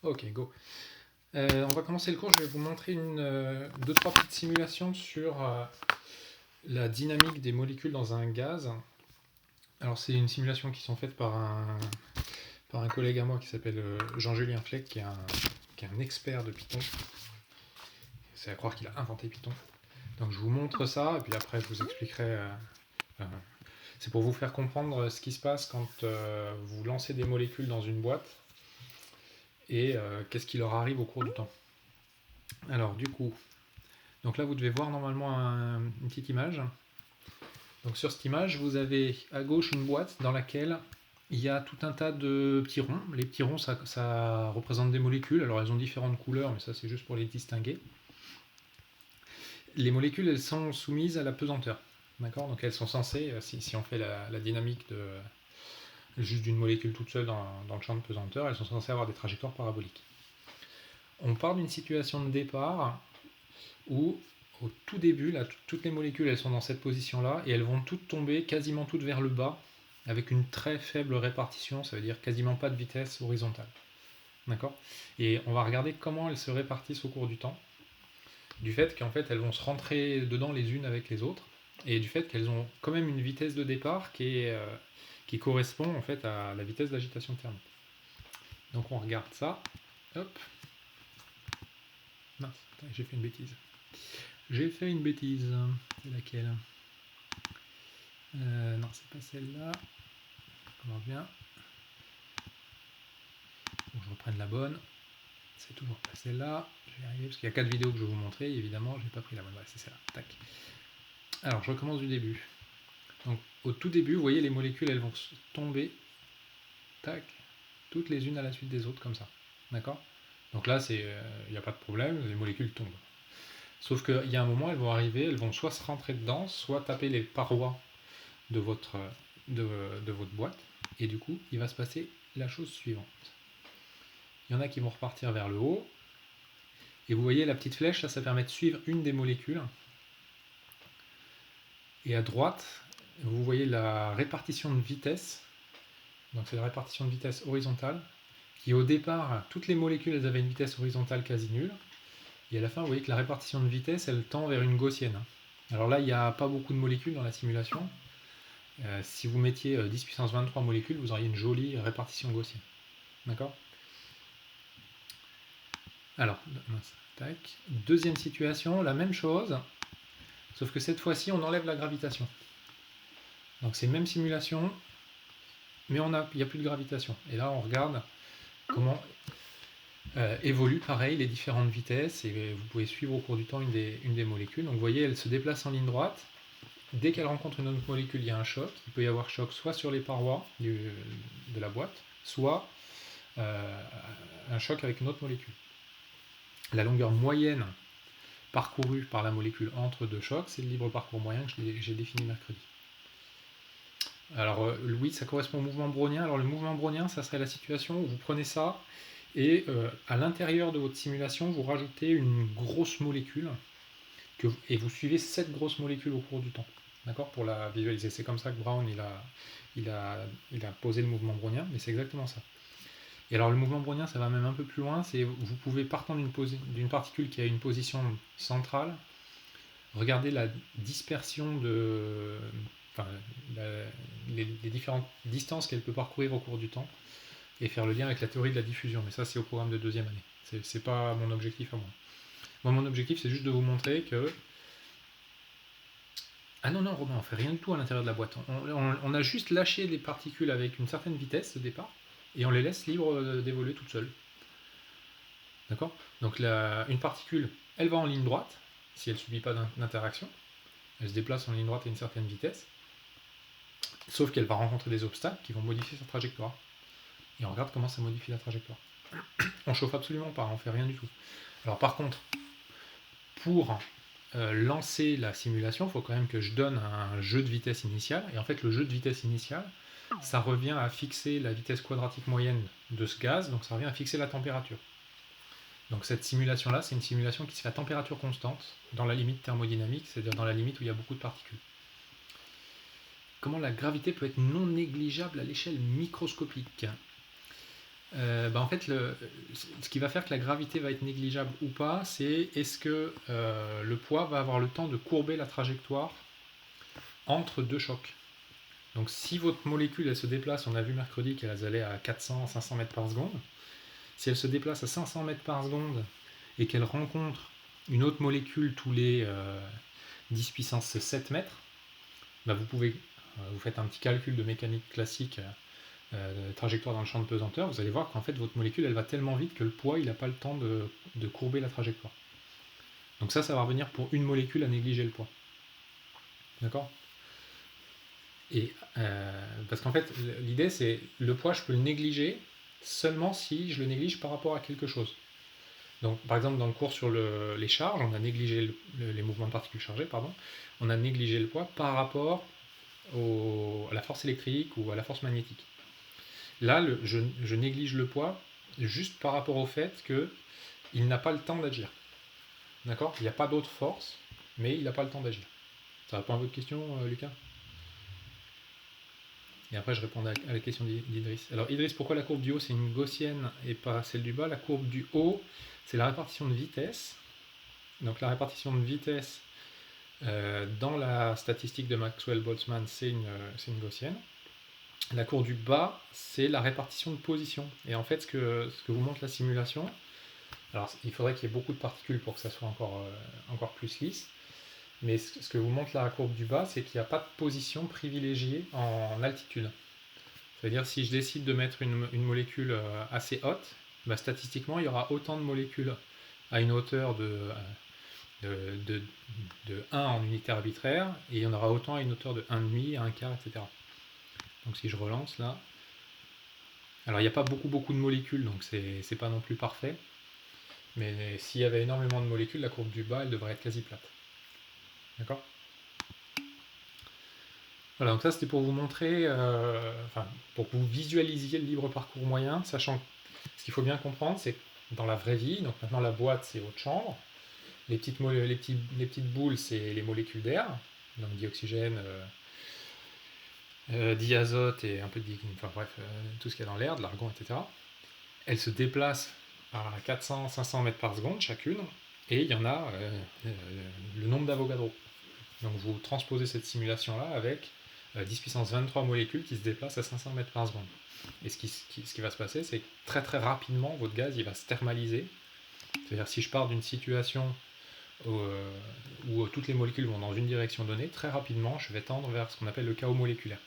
Ok, go. On va commencer le cours, je vais vous montrer deux, trois petites simulations sur la dynamique des molécules dans un gaz. Alors c'est une simulation qui sont faites par un collègue à moi qui s'appelle Jean-Julien Fleck, qui est un expert de Python. C'est à croire qu'il a inventé Python. Donc je vous montre ça, et puis après je vous expliquerai... c'est pour vous faire comprendre ce qui se passe quand vous lancez des molécules dans une boîte, et qu'est-ce qui leur arrive au cours du temps. Alors du coup, donc là vous devez voir normalement une petite image. Donc sur cette image, vous avez à gauche une boîte dans laquelle il y a tout un tas de petits ronds. Les petits ronds, ça représente des molécules. Alors elles ont différentes couleurs, mais ça c'est juste pour les distinguer. Les molécules, elles sont soumises à la pesanteur. D'accord ? Donc elles sont censées, si on fait la dynamique juste d'une molécule toute seule dans le champ de pesanteur, elles sont censées avoir des trajectoires paraboliques. On part d'une situation de départ où, au tout début, là, toutes les molécules elles sont dans cette position-là, et elles vont toutes tomber quasiment toutes vers le bas, avec une très faible répartition, ça veut dire quasiment pas de vitesse horizontale. D'accord ? Et on va regarder comment elles se répartissent au cours du temps, du fait qu'en fait elles vont se rentrer dedans les unes avec les autres, et du fait qu'elles ont quand même une vitesse de départ qui correspond en fait à la vitesse d'agitation thermique. Donc on regarde ça. Hop. Mince, j'ai fait une bêtise. C'est laquelle ? Non, c'est pas celle-là. On revient. Faut que je reprenne la bonne. C'est toujours pas celle-là. Je vais y arriver parce qu'il y a 4 vidéos que je vais vous montrer. Évidemment, j'ai pas pris la bonne. Ouais, c'est celle-là. Tac. Alors, je recommence du début. Donc, au tout début, vous voyez, les molécules, elles vont tomber. Tac. Toutes les unes à la suite des autres, comme ça. D'accord ? Donc là, il n'y a pas de problème. Les molécules tombent. Sauf qu'il y a un moment, elles vont arriver, elles vont soit se rentrer dedans, soit taper les parois de votre boîte, et du coup, il va se passer la chose suivante. Il y en a qui vont repartir vers le haut, et vous voyez la petite flèche, ça permet de suivre une des molécules. Et à droite, vous voyez la répartition de vitesse, donc c'est la répartition de vitesse horizontale, qui au départ, toutes les molécules, elles avaient une vitesse horizontale quasi nulle, et à la fin, vous voyez que la répartition de vitesse, elle tend vers une gaussienne. Alors là, il n'y a pas beaucoup de molécules dans la simulation. Si vous mettiez 10 puissance 23 molécules, vous auriez une jolie répartition gaussienne. D'accord ? Alors, tac. Deuxième situation, la même chose, sauf que cette fois-ci, on enlève la gravitation. Donc c'est même simulation, mais il n'y a plus de gravitation. Et là, on regarde comment évoluent, pareil, les différentes vitesses, et vous pouvez suivre au cours du temps une des molécules. Donc vous voyez, elle se déplace en ligne droite. Dès qu'elle rencontre une autre molécule, il y a un choc. Il peut y avoir choc soit sur les parois de la boîte, soit un choc avec une autre molécule. La longueur moyenne parcourue par la molécule entre deux chocs, c'est le libre parcours moyen que j'ai défini mercredi. Alors oui, ça correspond au mouvement brownien. Alors le mouvement brownien, ça serait la situation où vous prenez ça et à l'intérieur de votre simulation, vous rajoutez une grosse molécule et vous suivez cette grosse molécule au cours du temps. D'accord ? Pour la visualiser. C'est comme ça que Brown il a posé le mouvement brownien, mais c'est exactement ça. Et alors le mouvement brownien, ça va même un peu plus loin, c'est vous pouvez, partant d'une particule qui a une position centrale, regarder la dispersion les différentes distances qu'elle peut parcourir au cours du temps, et faire le lien avec la théorie de la diffusion. Mais ça, c'est au programme de deuxième année. C'est pas mon objectif à moi. Moi, mon objectif, c'est juste de vous montrer que... Ah non, Romain, on fait rien du tout à l'intérieur de la boîte. On a juste lâché des particules avec une certaine vitesse de départ, et on les laisse libres d'évoluer toutes seules. D'accord ? Donc une particule, elle va en ligne droite, si elle ne subit pas d'interaction. Elle se déplace en ligne droite à une certaine vitesse, sauf qu'elle va rencontrer des obstacles qui vont modifier sa trajectoire. Et on regarde comment ça modifie la trajectoire. On chauffe absolument pas, on fait rien du tout. Alors par contre, pour lancer la simulation, il faut quand même que je donne un jeu de vitesse initiale. Et en fait, le jeu de vitesse initiale, ça revient à fixer la vitesse quadratique moyenne de ce gaz, donc ça revient à fixer la température. Donc cette simulation-là, c'est une simulation qui se fait à température constante, dans la limite thermodynamique, c'est-à-dire dans la limite où il y a beaucoup de particules. Comment la gravité peut être non négligeable à l'échelle microscopique ? En fait, ce qui va faire que la gravité va être négligeable ou pas, c'est est-ce que le poids va avoir le temps de courber la trajectoire entre deux chocs. Donc si votre molécule elle se déplace, on a vu mercredi qu'elle allait à 400-500 mètres par seconde, si elle se déplace à 500 mètres par seconde et qu'elle rencontre une autre molécule tous les 10 puissance 7 mètres, vous faites un petit calcul de mécanique classique, trajectoire dans le champ de pesanteur, vous allez voir qu'en fait votre molécule elle va tellement vite que le poids il n'a pas le temps de courber la trajectoire. Donc ça va revenir pour une molécule à négliger le poids. D'accord ? Et parce qu'en fait l'idée c'est le poids je peux le négliger seulement si je le néglige par rapport à quelque chose. Donc, par exemple, dans le cours sur les charges, on a négligé les mouvements de particules chargées, on a négligé le poids par rapport à la force électrique ou à la force magnétique. Là, je néglige le poids juste par rapport au fait qu'il n'a pas le temps d'agir. D'accord ? Il n'y a pas d'autre force, mais il n'a pas le temps d'agir. Ça répond à votre question, Lucas ? Et après, je réponds à la question d'Idriss. Alors, Idriss, pourquoi la courbe du haut, c'est une gaussienne et pas celle du bas ? La courbe du haut, c'est la répartition de vitesse. Donc, la répartition de vitesse dans la statistique de Maxwell-Boltzmann, c'est une gaussienne. La courbe du bas, c'est la répartition de position. Et en fait, ce que vous montre la simulation, alors il faudrait qu'il y ait beaucoup de particules pour que ça soit encore plus lisse. Mais ce que vous montre la courbe du bas, c'est qu'il n'y a pas de position privilégiée en altitude. C'est-à-dire si je décide de mettre une molécule assez haute, statistiquement il y aura autant de molécules à une hauteur de 1 en unité arbitraire, et il y en aura autant à une hauteur de 1,5, 1 quart, etc. Donc si je relance là, alors il n'y a pas beaucoup de molécules, donc c'est pas non plus parfait, mais s'il y avait énormément de molécules, la courbe du bas elle devrait être quasi plate. D'accord ? Voilà, donc ça c'était pour vous montrer, pour que vous visualisiez le libre parcours moyen, sachant que ce qu'il faut bien comprendre, c'est que dans la vraie vie, donc maintenant la boîte c'est votre chambre, les petites boules c'est les molécules d'air, donc dioxygène, diazote et un peu de tout ce qu'il y a dans l'air, de l'argon, etc. Elles se déplacent à 400-500 mètres par seconde chacune, et il y en a le nombre d'Avogadro. Donc vous transposez cette simulation-là avec 10 puissance 23 molécules qui se déplacent à 500 mètres par seconde. Et ce qui va se passer, c'est que très très rapidement, votre gaz il va se thermaliser. C'est-à-dire si je pars d'une situation où toutes les molécules vont dans une direction donnée, très rapidement, je vais tendre vers ce qu'on appelle le chaos moléculaire.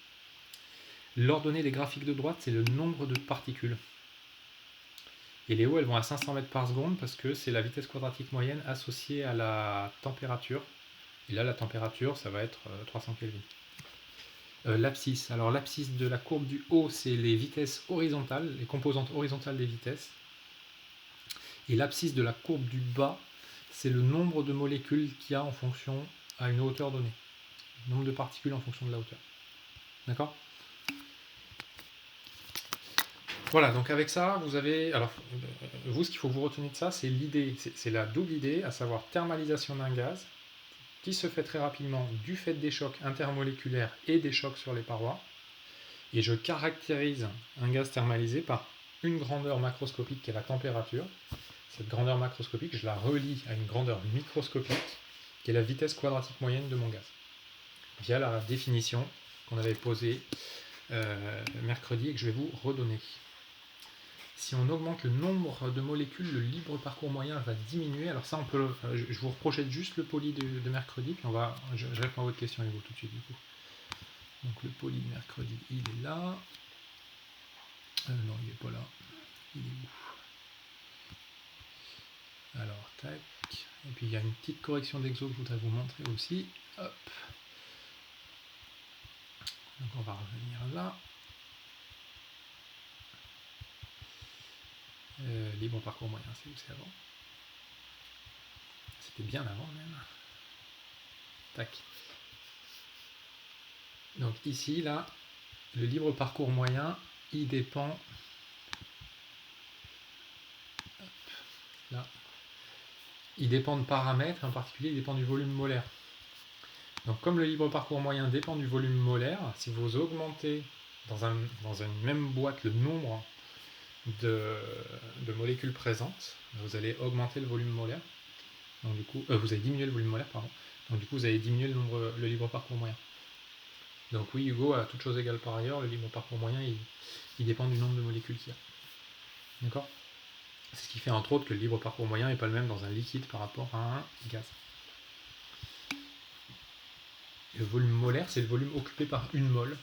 L'ordonnée des graphiques de droite, c'est le nombre de particules. Et les hauts, elles vont à 500 mètres par seconde parce que c'est la vitesse quadratique moyenne associée à la température. Et là, la température, ça va être 300 Kelvin. L'abscisse. Alors l'abscisse de la courbe du haut, c'est les vitesses horizontales, les composantes horizontales des vitesses. Et l'abscisse de la courbe du bas, c'est le nombre de molécules qu'il y a en fonction à une hauteur donnée. Le nombre de particules en fonction de la hauteur. D'accord ? Voilà, donc avec ça, vous avez... Alors, vous, ce qu'il faut que vous retenez de ça, c'est l'idée, c'est la double idée, à savoir thermalisation d'un gaz, qui se fait très rapidement du fait des chocs intermoléculaires et des chocs sur les parois. Et je caractérise un gaz thermalisé par une grandeur macroscopique qui est la température. Cette grandeur macroscopique, je la relie à une grandeur microscopique qui est la vitesse quadratique moyenne de mon gaz, via la définition qu'on avait posée mercredi et que je vais vous redonner. Si on augmente le nombre de molécules, le libre parcours moyen va diminuer. Alors ça, on peut. Je vous reprojette juste le poly de mercredi, puis je réponds à votre question avec vous tout de suite du coup. Donc le poly de mercredi, il est là. Non, il n'est pas là. Il est où ? Alors, tac. Et puis il y a une petite correction d'exo que je voudrais vous montrer aussi. Hop. Donc on va revenir là. Libre parcours moyen, c'est où c'est avant ? C'était bien avant même. Tac. Donc ici, là, le libre parcours moyen, il dépend... Hop, là. Il dépend de paramètres, en particulier il dépend du volume molaire. Donc comme le libre parcours moyen dépend du volume molaire, si vous augmentez dans une même boîte le nombre de, de molécules présentes, vous allez augmenter le volume molaire. Donc du coup, vous allez diminuer le volume molaire, pardon. Donc du coup, vous allez diminuer le libre parcours moyen. Donc oui, Hugo, à toute chose égale par ailleurs, le libre parcours moyen, il dépend du nombre de molécules qu'il y a. D'accord? C'est ce qui fait entre autres que le libre parcours moyen n'est pas le même dans un liquide par rapport à un gaz. Le volume molaire, c'est le volume occupé par une mole.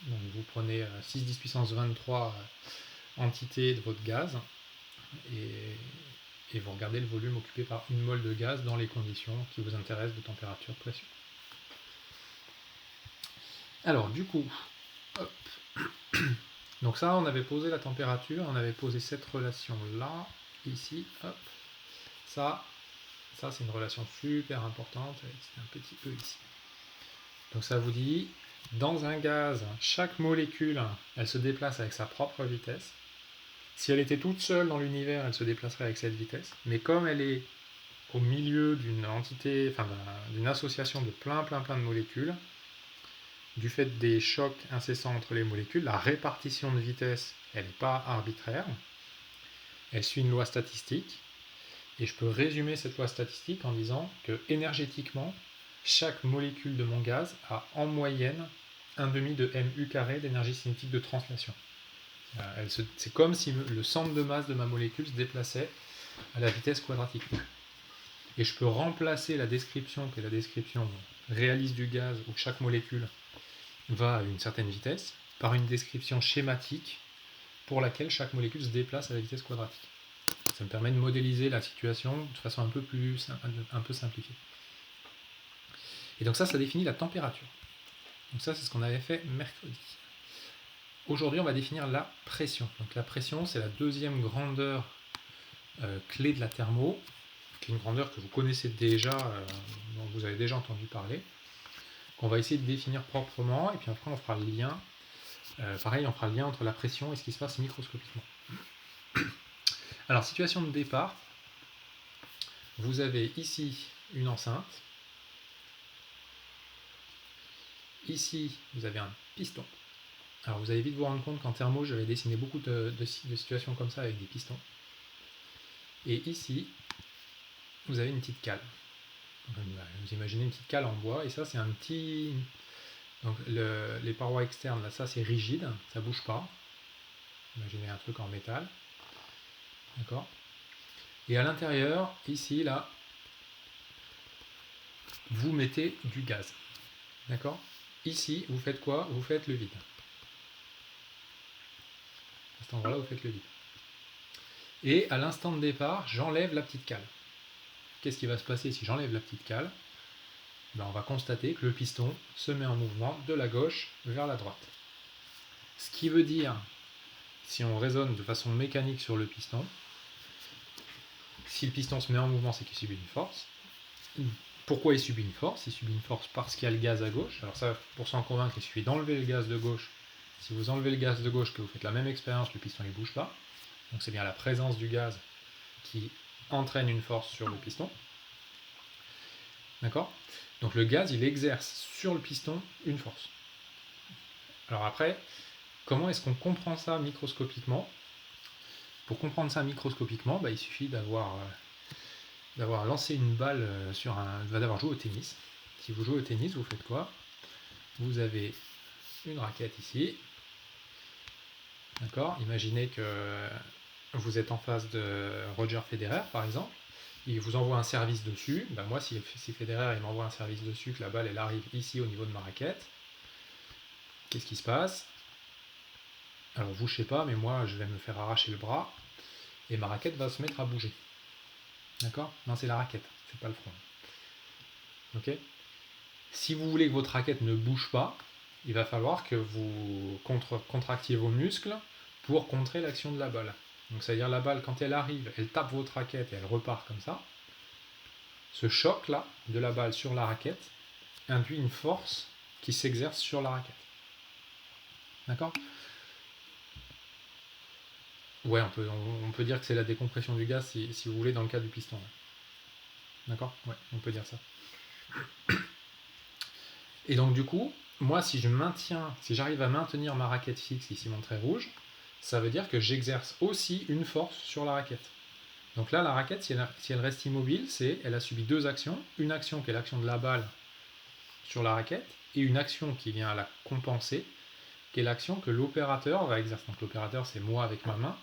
Donc vous prenez 6 10 puissance 23 entités de votre gaz et vous regardez le volume occupé par une mole de gaz dans les conditions qui vous intéressent de température, pression. Alors du coup, hop. Donc ça, on avait posé la température, on avait posé cette relation-là, ici, hop. Ça c'est une relation super importante, c'est un petit peu ici. Donc ça vous dit, dans un gaz, chaque molécule, elle se déplace avec sa propre vitesse. Si elle était toute seule dans l'univers, elle se déplacerait avec cette vitesse. Mais comme elle est au milieu d'une entité, enfin d'une association de plein de molécules, du fait des chocs incessants entre les molécules, la répartition de vitesse, elle n'est pas arbitraire. Elle suit une loi statistique. Et je peux résumer cette loi statistique en disant que énergétiquement, chaque molécule de mon gaz a en moyenne 1,5 de mu carré d'énergie cinétique de translation. C'est comme si le centre de masse de ma molécule se déplaçait à la vitesse quadratique. Et je peux remplacer la description, qui est la description réaliste du gaz, où chaque molécule va à une certaine vitesse, par une description schématique pour laquelle chaque molécule se déplace à la vitesse quadratique. Ça me permet de modéliser la situation de façon un peu simplifiée. Et donc ça définit la température. Donc ça, c'est ce qu'on avait fait mercredi. Aujourd'hui, on va définir la pression. Donc la pression, c'est la deuxième grandeur clé de la thermo, qui est une grandeur que vous connaissez déjà, dont vous avez déjà entendu parler, qu'on va essayer de définir proprement, et puis après on fera le lien. Pareil, on fera le lien entre la pression et ce qui se passe microscopiquement. Alors, situation de départ, vous avez ici une enceinte. Ici, vous avez un piston. Alors, vous allez vite vous rendre compte qu'en thermo, j'avais dessiné beaucoup de situations comme ça avec des pistons. Et ici, vous avez une petite cale. Donc, vous imaginez une petite cale en bois, et ça, c'est un petit... Donc, les parois externes, là, ça, c'est rigide, ça ne bouge pas. Imaginez un truc en métal. D'accord ? Et à l'intérieur, ici, là, vous mettez du gaz. D'accord ? Ici, vous faites quoi ? Vous faites le vide. À cet endroit-là, vous faites le vide. Et à l'instant de départ, j'enlève la petite cale. Qu'est-ce qui va se passer si j'enlève la petite cale ? On va constater que le piston se met en mouvement de la gauche vers la droite. Ce qui veut dire, si on raisonne de façon mécanique sur le piston, si le piston se met en mouvement, c'est qu'il subit une force. Pourquoi il subit une force ? Il subit une force parce qu'il y a le gaz à gauche. Alors ça, pour s'en convaincre, il suffit d'enlever le gaz de gauche. Si vous enlevez le gaz de gauche, que vous faites la même expérience, le piston ne bouge pas. Donc c'est bien la présence du gaz qui entraîne une force sur le piston. D'accord ? Donc le gaz, il exerce sur le piston une force. Alors après, comment est-ce qu'on comprend ça microscopiquement ? Pour comprendre ça microscopiquement, il suffit d'avoir lancé une balle d'avoir joué au tennis. Si vous jouez au tennis, vous faites quoi ? Vous avez une raquette ici. D'accord ? Imaginez que vous êtes en face de Roger Federer, par exemple. Il vous envoie un service dessus. Moi, si Federer il m'envoie un service dessus, que la balle elle arrive ici au niveau de ma raquette, qu'est-ce qui se passe ? Alors vous, je sais pas, mais moi, je vais me faire arracher le bras et ma raquette va se mettre à bouger. D'accord ? Non, c'est la raquette, c'est pas le front. Ok ? Si vous voulez que votre raquette ne bouge pas, il va falloir que vous contractiez vos muscles pour contrer l'action de la balle. Donc, c'est-à-dire la balle, quand elle arrive, elle tape votre raquette et elle repart comme ça. Ce choc-là de la balle sur la raquette induit une force qui s'exerce sur la raquette. D'accord ? Ouais, on peut dire que c'est la décompression du gaz si vous voulez dans le cas du piston. D'accord ? Ouais, on peut dire ça. Et donc du coup, moi si j'arrive à maintenir ma raquette fixe, ici mon trait rouge, ça veut dire que j'exerce aussi une force sur la raquette. Donc là, la raquette, si elle reste immobile, elle a subi deux actions. Une action qui est l'action de la balle sur la raquette, et une action qui vient la compenser, qui est l'action que l'opérateur va exercer. Donc l'opérateur, c'est moi avec ma main,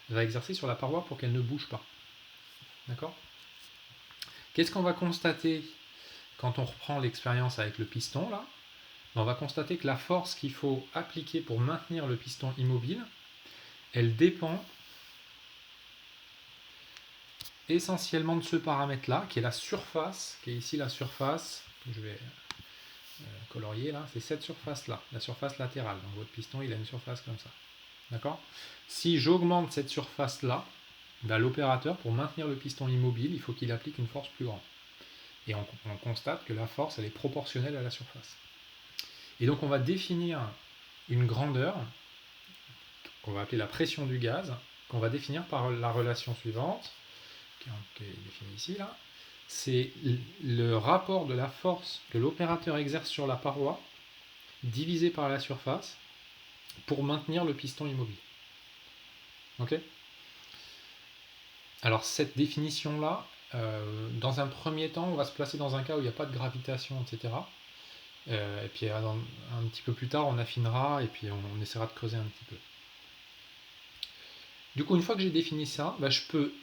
va exercer sur la paroi pour qu'elle ne bouge pas. D'accord ? Qu'est-ce qu'on va constater quand on reprend l'expérience avec le piston là ? On va constater que la force qu'il faut appliquer pour maintenir le piston immobile, elle dépend essentiellement de ce paramètre-là, qui est la surface, qui est ici la surface, je vais colorier là, c'est cette surface-là, la surface latérale. Donc votre piston, il a une surface comme ça. D'accord ? Si j'augmente cette surface-là, ben, l'opérateur, pour maintenir le piston immobile, il faut qu'il applique une force plus grande. Et on constate que la force, elle est proportionnelle à la surface. Et donc on va définir une grandeur, qu'on va appeler la pression du gaz, qu'on va définir par la relation suivante, qui est définie ici, là. C'est le rapport de la force que l'opérateur exerce sur la paroi, divisé par la surface, pour maintenir le piston immobile. Ok ? Alors cette définition-là, dans un premier temps, on va se placer dans un cas où il n'y a pas de gravitation, etc. Et puis un petit peu plus tard, on affinera et puis on essaiera de creuser un petit peu. Du coup, une fois que j'ai défini ça, bah, je peux,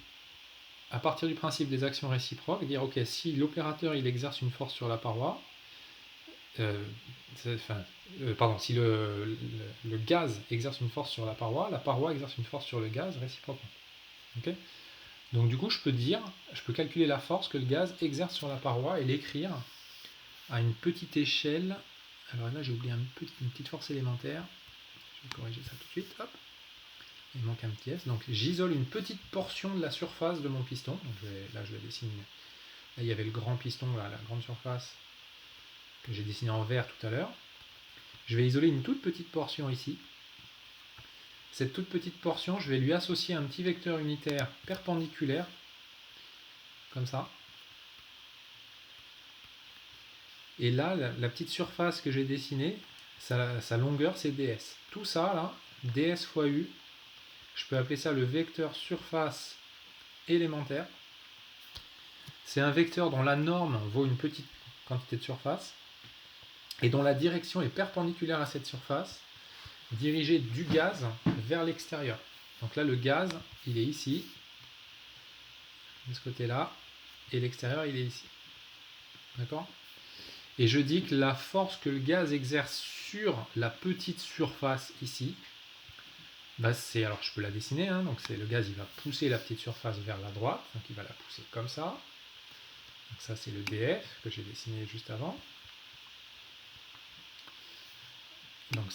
à partir du principe des actions réciproques, dire ok, si l'opérateur il exerce une force sur la paroi, si le gaz exerce une force sur la paroi exerce une force sur le gaz réciproquement. Okay ? Donc du coup, je peux calculer la force que le gaz exerce sur la paroi et l'écrire à une petite échelle. Alors là, j'ai oublié une petite force élémentaire. Je vais corriger ça tout de suite. Hop. Il manque un petit S. Donc j'isole une petite portion de la surface de mon piston. Donc je la dessine. Là, il y avait le grand piston, là, la grande surface que j'ai dessiné en vert tout à l'heure. Je vais isoler une toute petite portion ici. Cette toute petite portion, je vais lui associer un petit vecteur unitaire perpendiculaire, comme ça. Et là, la petite surface que j'ai dessinée, sa longueur, c'est ds. Tout ça, là, ds fois u, je peux appeler ça le vecteur surface élémentaire. C'est un vecteur dont la norme vaut une petite quantité de surface, et dont la direction est perpendiculaire à cette surface, dirigée du gaz vers l'extérieur. Donc là, le gaz, il est ici, de ce côté-là, et l'extérieur, il est ici. D'accord ? Et je dis que la force que le gaz exerce sur la petite surface ici, bah alors je peux la dessiner, hein, donc le gaz, il va pousser la petite surface vers la droite, donc il va la pousser comme ça. Donc ça, c'est le dF que j'ai dessiné juste avant. Donc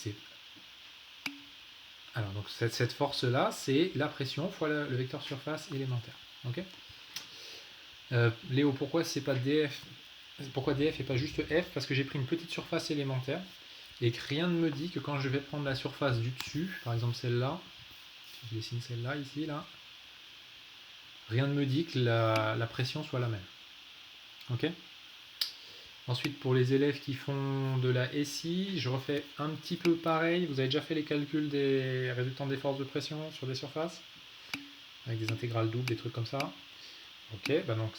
cette force-là, c'est la pression fois le vecteur surface élémentaire. Okay ? Léo, pourquoi c'est pas dF ? Pourquoi dF et pas juste F ? Parce que j'ai pris une petite surface élémentaire et que rien ne me dit que quand je vais prendre la surface du dessus, par exemple celle-là, je dessine celle-là ici, là, rien ne me dit que la pression soit la même. Ok ? Ensuite, pour les élèves qui font de la SI, je refais un petit peu pareil. Vous avez déjà fait les calculs des résultants des forces de pression sur des surfaces avec des intégrales doubles, des trucs comme ça. Ok, bah donc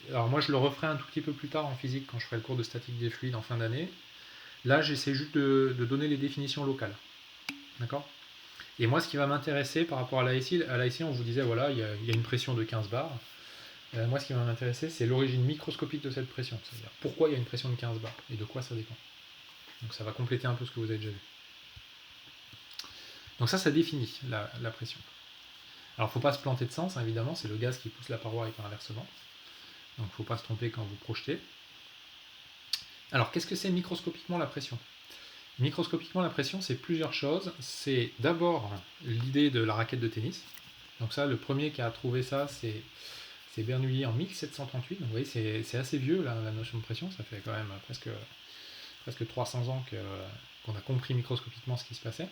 alors moi je le referai un tout petit peu plus tard en physique quand je ferai le cours de statique des fluides en fin d'année. Là j'essaie juste de donner les définitions locales. D'accord ? Et moi ce qui va m'intéresser par rapport à l'ASI, on vous disait voilà, il y a une pression de 15 bars. Moi ce qui va m'intéresser c'est l'origine microscopique de cette pression. C'est-à-dire pourquoi il y a une pression de 15 bars et de quoi ça dépend. Donc ça va compléter un peu ce que vous avez déjà vu. Donc ça définit la pression. Alors il ne faut pas se planter de sens, hein, évidemment, c'est le gaz qui pousse la paroi et pas inversement. Donc il ne faut pas se tromper quand vous projetez. Alors qu'est-ce que c'est microscopiquement la pression ? Microscopiquement la pression, c'est plusieurs choses. C'est d'abord l'idée de la raquette de tennis. Donc ça, le premier qui a trouvé ça, c'est Bernoulli en 1738. Donc vous voyez, c'est assez vieux la notion de pression, ça fait quand même presque 300 ans qu'on a compris microscopiquement ce qui se passait.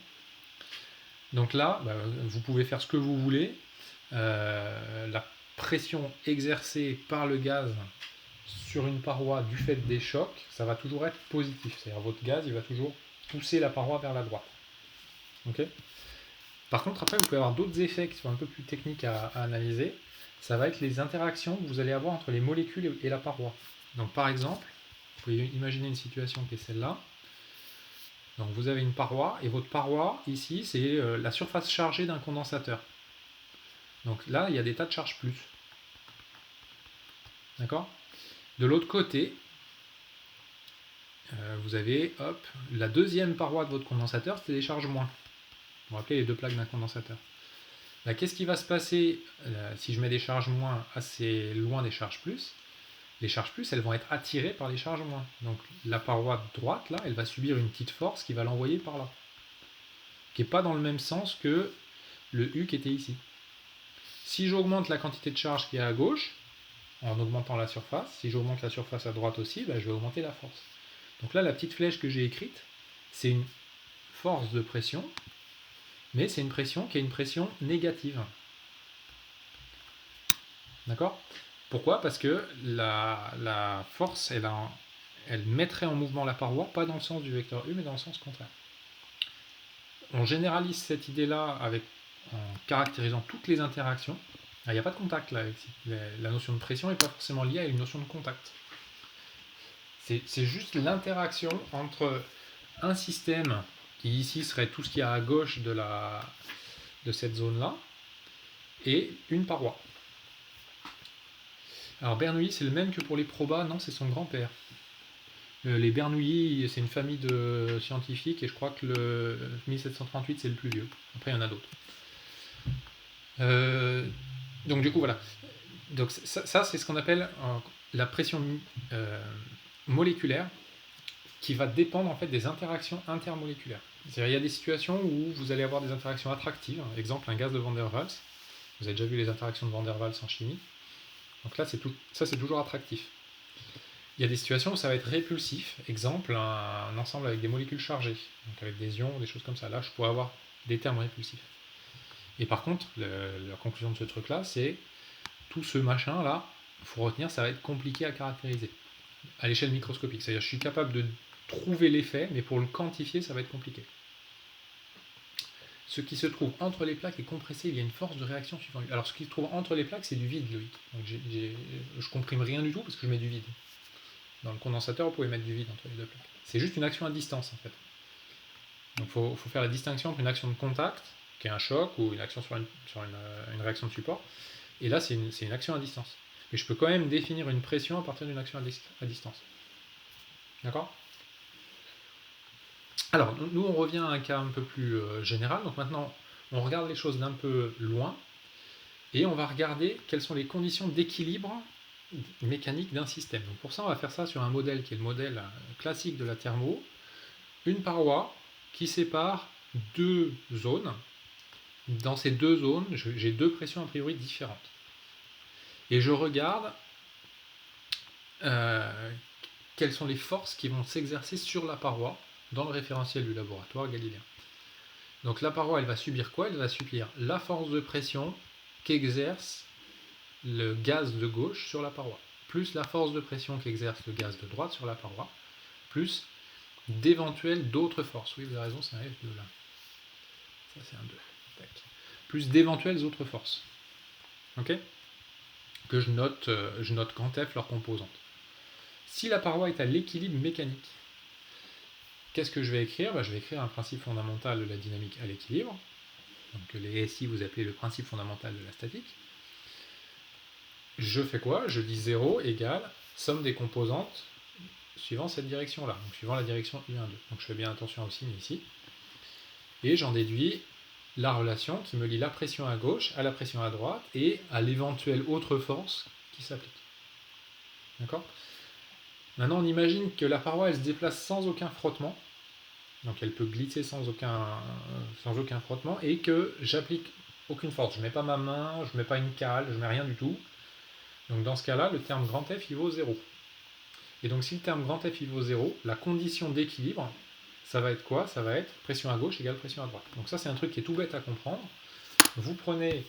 Donc là, vous pouvez faire ce que vous voulez. La pression exercée par le gaz sur une paroi du fait des chocs, ça va toujours être positif. C'est-à-dire votre gaz, il va toujours pousser la paroi vers la droite. Okay ? Par contre, après, vous pouvez avoir d'autres effets qui sont un peu plus techniques à analyser. Ça va être les interactions que vous allez avoir entre les molécules et la paroi. Donc par exemple, vous pouvez imaginer une situation qui est celle-là. Donc vous avez une paroi, et votre paroi, ici, c'est la surface chargée d'un condensateur. Donc là, il y a des tas de charges plus. D'accord ? De l'autre côté, vous avez la deuxième paroi de votre condensateur, c'est des charges moins. Vous vous rappelez les deux plaques d'un condensateur. Là, qu'est-ce qui va se passer si je mets des charges moins assez loin des charges plus ? Les charges plus, elles vont être attirées par les charges moins. Donc la paroi droite, là, elle va subir une petite force qui va l'envoyer par là. Qui n'est pas dans le même sens que le U qui était ici. Si j'augmente la quantité de charge qui est à gauche, en augmentant la surface, si j'augmente la surface à droite aussi, je vais augmenter la force. Donc là, la petite flèche que j'ai écrite, c'est une force de pression, mais c'est une pression qui est une pression négative. D'accord ? Pourquoi ? Parce que la force, elle mettrait en mouvement la paroi, pas dans le sens du vecteur U, mais dans le sens contraire. On généralise cette idée-là en caractérisant toutes les interactions. Il n'y a pas de contact là. La notion de pression n'est pas forcément liée à une notion de contact. C'est juste l'interaction entre un système qui ici serait tout ce qu'il y a à gauche de cette zone-là et une paroi. Alors Bernoulli, c'est le même que pour les probas, non, c'est son grand-père. Les Bernoulli, c'est une famille de scientifiques et je crois que le 1738 c'est le plus vieux. Après il y en a d'autres. Donc du coup voilà. Donc ça c'est ce qu'on appelle la pression moléculaire qui va dépendre en fait des interactions intermoléculaires. C'est-à-dire il y a des situations où vous allez avoir des interactions attractives. Exemple un gaz de Van der Waals. Vous avez déjà vu les interactions de Van der Waals en chimie. Donc là c'est toujours attractif. Il y a des situations où ça va être répulsif. Exemple, un ensemble avec des molécules chargées, donc avec des ions, des choses comme ça. Là, je pourrais avoir des termes répulsifs. Et par contre, la conclusion de ce truc-là, c'est tout ce machin-là, il faut retenir, ça va être compliqué à caractériser à l'échelle microscopique. C'est-à-dire, je suis capable de trouver l'effet, mais pour le quantifier, ça va être compliqué. Ce qui se trouve entre les plaques est compressé, il y a une force de réaction suivant. Alors, ce qui se trouve entre les plaques, c'est du vide, Loïc. Donc, je comprime rien du tout parce que je mets du vide. Dans le condensateur, vous pouvez mettre du vide entre les deux plaques. C'est juste une action à distance, en fait. Donc, il faut faire la distinction entre une action de contact, qui est un choc, ou une action sur une réaction de support. Et là, c'est une action à distance. Mais je peux quand même définir une pression à partir d'une action à distance. D'accord ? Alors, nous, on revient à un cas un peu plus général. Donc maintenant, on regarde les choses d'un peu loin, et on va regarder quelles sont les conditions d'équilibre mécanique d'un système. Donc pour ça, on va faire ça sur un modèle qui est le modèle classique de la thermo. Une paroi qui sépare deux zones. Dans ces deux zones, j'ai deux pressions a priori différentes. Et je regarde quelles sont les forces qui vont s'exercer sur la paroi dans le référentiel du laboratoire galiléen. Donc la paroi, elle va subir quoi ? Elle va subir la force de pression qu'exerce le gaz de gauche sur la paroi, plus la force de pression qu'exerce le gaz de droite sur la paroi, plus d'éventuelles d'autres forces. Oui, vous avez raison, c'est un F2 là. Ça, c'est un 2. Tac. Plus d'éventuelles autres forces. Ok ? Que je note grand F leurs composantes. Si la paroi est à l'équilibre mécanique, qu'est-ce que je vais écrire ? Je vais écrire un principe fondamental de la dynamique à l'équilibre. Donc les SI, vous appelez le principe fondamental de la statique. Je fais quoi ? Je dis 0 égale somme des composantes suivant cette direction-là, donc suivant la direction U1,2. Donc je fais bien attention au signe ici. Et j'en déduis la relation qui me lie la pression à gauche à la pression à droite et à l'éventuelle autre force qui s'applique. D'accord ? Maintenant, on imagine que la paroi, elle se déplace sans aucun frottement. Donc elle peut glisser sans aucun frottement et que j'applique aucune force. Je ne mets pas ma main, je ne mets pas une cale, je ne mets rien du tout. Donc dans ce cas-là, le terme grand F, il vaut 0. Et donc si le terme grand F, il vaut 0, la condition d'équilibre, ça va être quoi ? Ça va être pression à gauche égale pression à droite. Donc ça, c'est un truc qui est tout bête à comprendre. Vous prenez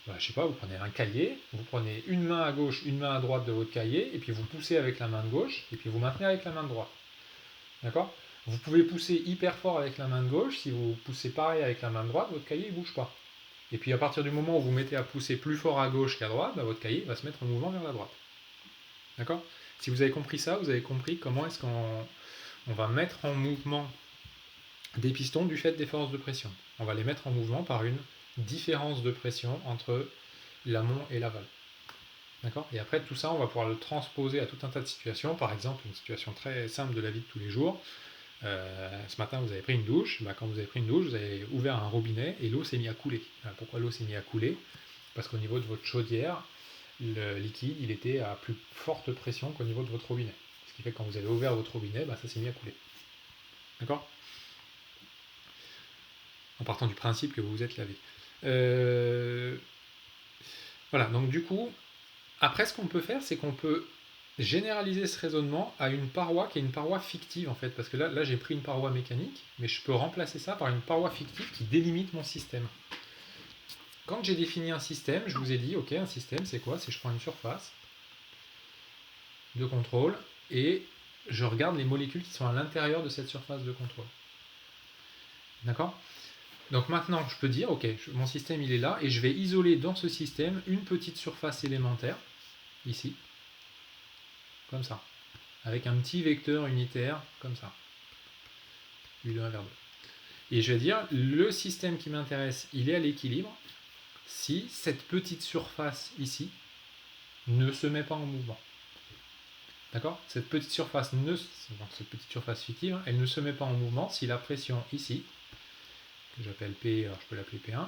vous prenez un cahier, vous prenez une main à gauche, une main à droite de votre cahier, et puis vous poussez avec la main de gauche, et puis vous maintenez avec la main de droite. D'accord ? Vous pouvez pousser hyper fort avec la main de gauche, si vous poussez pareil avec la main droite, votre cahier ne bouge pas. Et puis à partir du moment où vous mettez à pousser plus fort à gauche qu'à droite, votre cahier va se mettre en mouvement vers la droite. D'accord? Si vous avez compris ça, vous avez compris comment est-ce qu'on va mettre en mouvement des pistons du fait des forces de pression. On va les mettre en mouvement par une différence de pression entre l'amont et l'aval. D'accord? Et après, tout ça, on va pouvoir le transposer à tout un tas de situations. Par exemple, une situation très simple de la vie de tous les jours. Ce matin, vous avez pris une douche. Quand vous avez pris une douche, vous avez ouvert un robinet et l'eau s'est mise à couler. Pourquoi l'eau s'est mise à couler? Parce qu'au niveau de votre chaudière, le liquide, il était à plus forte pression qu'au niveau de votre robinet. Ce qui fait que quand vous avez ouvert votre robinet, ça s'est mis à couler. D'accord? En partant du principe que vous vous êtes lavé. Voilà, donc du coup, après ce qu'on peut faire, c'est qu'on peut généraliser ce raisonnement à une paroi qui est une paroi fictive en fait, parce que là j'ai pris une paroi mécanique, mais je peux remplacer ça par une paroi fictive qui délimite mon système. Quand j'ai défini un système, je vous ai dit, ok, un système c'est quoi? C'est je prends une surface de contrôle et je regarde les molécules qui sont à l'intérieur de cette surface de contrôle. D'accord? Donc maintenant, je peux dire, ok, mon système il est là, et je vais isoler dans ce système une petite surface élémentaire, ici, comme ça, avec un petit vecteur unitaire, comme ça, U de 1 vers 2. Et je vais dire, le système qui m'intéresse, il est à l'équilibre si cette petite surface ici ne se met pas en mouvement. D'accord? Cette petite surface fictive, elle ne se met pas en mouvement si la pression ici, que j'appelle P, alors je peux l'appeler P1,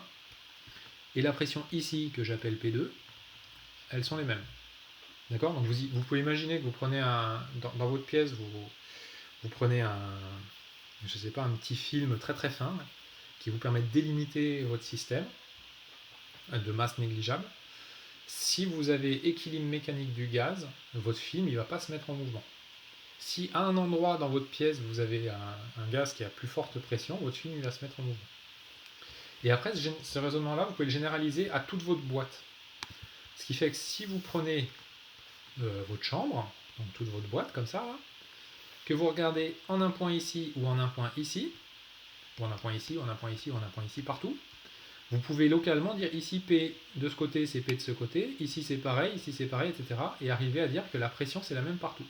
et la pression ici, que j'appelle P2, elles sont les mêmes. D'accord? Donc vous pouvez imaginer que vous prenez dans votre pièce, vous prenez un petit film très très fin qui vous permet de délimiter votre système de masse négligeable. Si vous avez équilibre mécanique du gaz, votre film il va pas se mettre en mouvement. Si à un endroit dans votre pièce vous avez un gaz qui a plus forte pression, votre film il va se mettre en mouvement. Et après ce raisonnement-là, vous pouvez le généraliser à toute votre boîte. Ce qui fait que si vous prenez votre chambre, donc toute votre boîte comme ça, là, que vous regardez en un point ici ou en un point ici, ou en un point ici, ou en un point ici, ou en un point ici, partout, vous pouvez localement dire ici P de ce côté, c'est P de ce côté, ici c'est pareil, etc. Et arriver à dire que la pression c'est la même partout.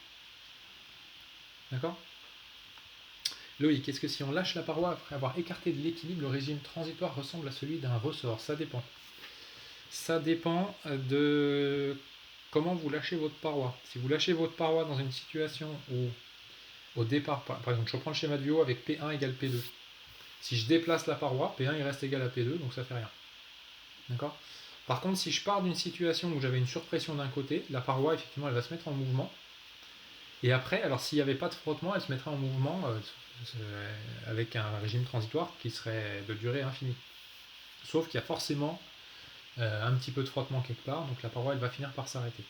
D'accord? Loïc, est-ce que si on lâche la paroi après avoir écarté de l'équilibre, le régime transitoire ressemble à celui d'un ressort? Ça dépend. Ça dépend de comment vous lâchez votre paroi. Si vous lâchez votre paroi dans une situation où, au départ, par exemple, je reprends le schéma du haut avec P1 égale P2. Si je déplace la paroi, P1 il reste égal à P2, donc ça fait rien. D'accord? Par contre, si je pars d'une situation où j'avais une surpression d'un côté, la paroi, effectivement, elle va se mettre en mouvement. Et après, alors s'il n'y avait pas de frottement, elle se mettrait en mouvement avec un régime transitoire qui serait de durée infinie. Sauf qu'il y a forcément un petit peu de frottement quelque part, donc la paroi, elle va finir par s'arrêter.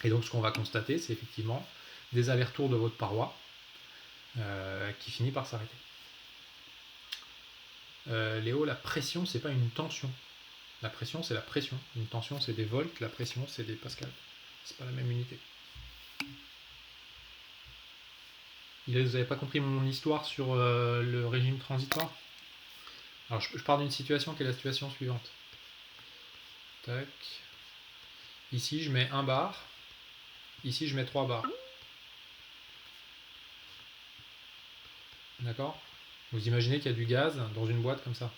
Et donc ce qu'on va constater, c'est effectivement des allers-retours de votre paroi qui finit par s'arrêter. Léo, la pression, c'est pas une tension. La pression, c'est la pression. Une tension, c'est des volts. La pression, c'est des pascals. C'est pas la même unité. Vous n'avez pas compris mon histoire sur le régime transitoire? Alors, je pars d'une situation qui est la situation suivante. Tac. Ici, je mets 1 bar. Ici, je mets 3 bars. D'accord? Vous imaginez qu'il y a du gaz dans une boîte comme ça.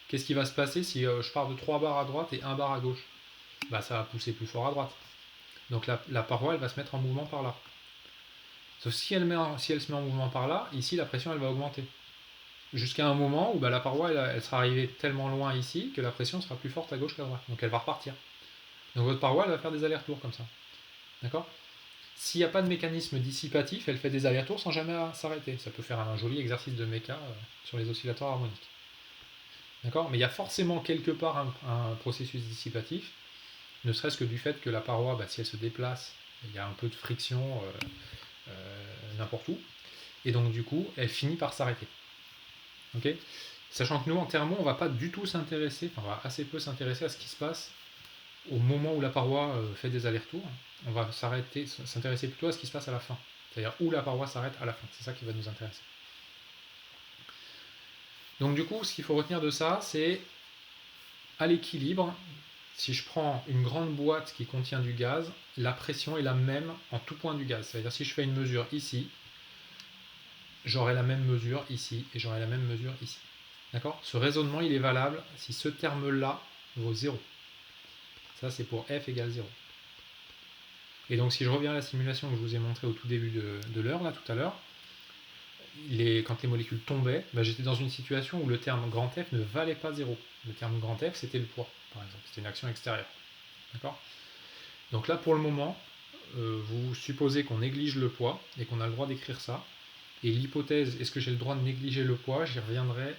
Qu'est-ce qui va se passer si je pars de 3 bars à droite et 1 bar à gauche? Ça va pousser plus fort à droite. Donc la paroi, elle va se mettre en mouvement par là. Sauf si elle se met en mouvement par là, ici, la pression, elle va augmenter. Jusqu'à un moment où la paroi, elle sera arrivée tellement loin ici que la pression sera plus forte à gauche qu'à droite. Donc elle va repartir. Donc votre paroi, elle va faire des allers-retours comme ça. D'accord? S'il n'y a pas de mécanisme dissipatif, elle fait des allers-retours sans jamais s'arrêter. Ça peut faire un joli exercice de méca sur les oscillateurs harmoniques. D'accord? Mais il y a forcément quelque part un processus dissipatif, ne serait-ce que du fait que la paroi, si elle se déplace, il y a un peu de friction n'importe où, et donc du coup, elle finit par s'arrêter. Okay? Sachant que nous, en thermo, on va pas du tout s'intéresser, on va assez peu s'intéresser à ce qui se passe au moment où la paroi fait des allers-retours. On va s'intéresser plutôt à ce qui se passe à la fin. C'est-à-dire où la paroi s'arrête à la fin. C'est ça qui va nous intéresser. Donc du coup, ce qu'il faut retenir de ça, c'est à l'équilibre, si je prends une grande boîte qui contient du gaz, la pression est la même en tout point du gaz. C'est-à-dire si je fais une mesure ici, j'aurai la même mesure ici et j'aurai la même mesure ici. D'accord? Ce raisonnement, il est valable si ce terme-là vaut 0. Ça, c'est pour f égale 0. Et donc, si je reviens à la simulation que je vous ai montrée au tout début de l'heure, là, tout à l'heure, quand les molécules tombaient, j'étais dans une situation où le terme grand F ne valait pas 0. Le terme grand F, c'était le poids, par exemple. C'était une action extérieure. D'accord? Donc là, pour le moment, vous supposez qu'on néglige le poids et qu'on a le droit d'écrire ça. Et l'hypothèse, est-ce que j'ai le droit de négliger le poids? J'y reviendrai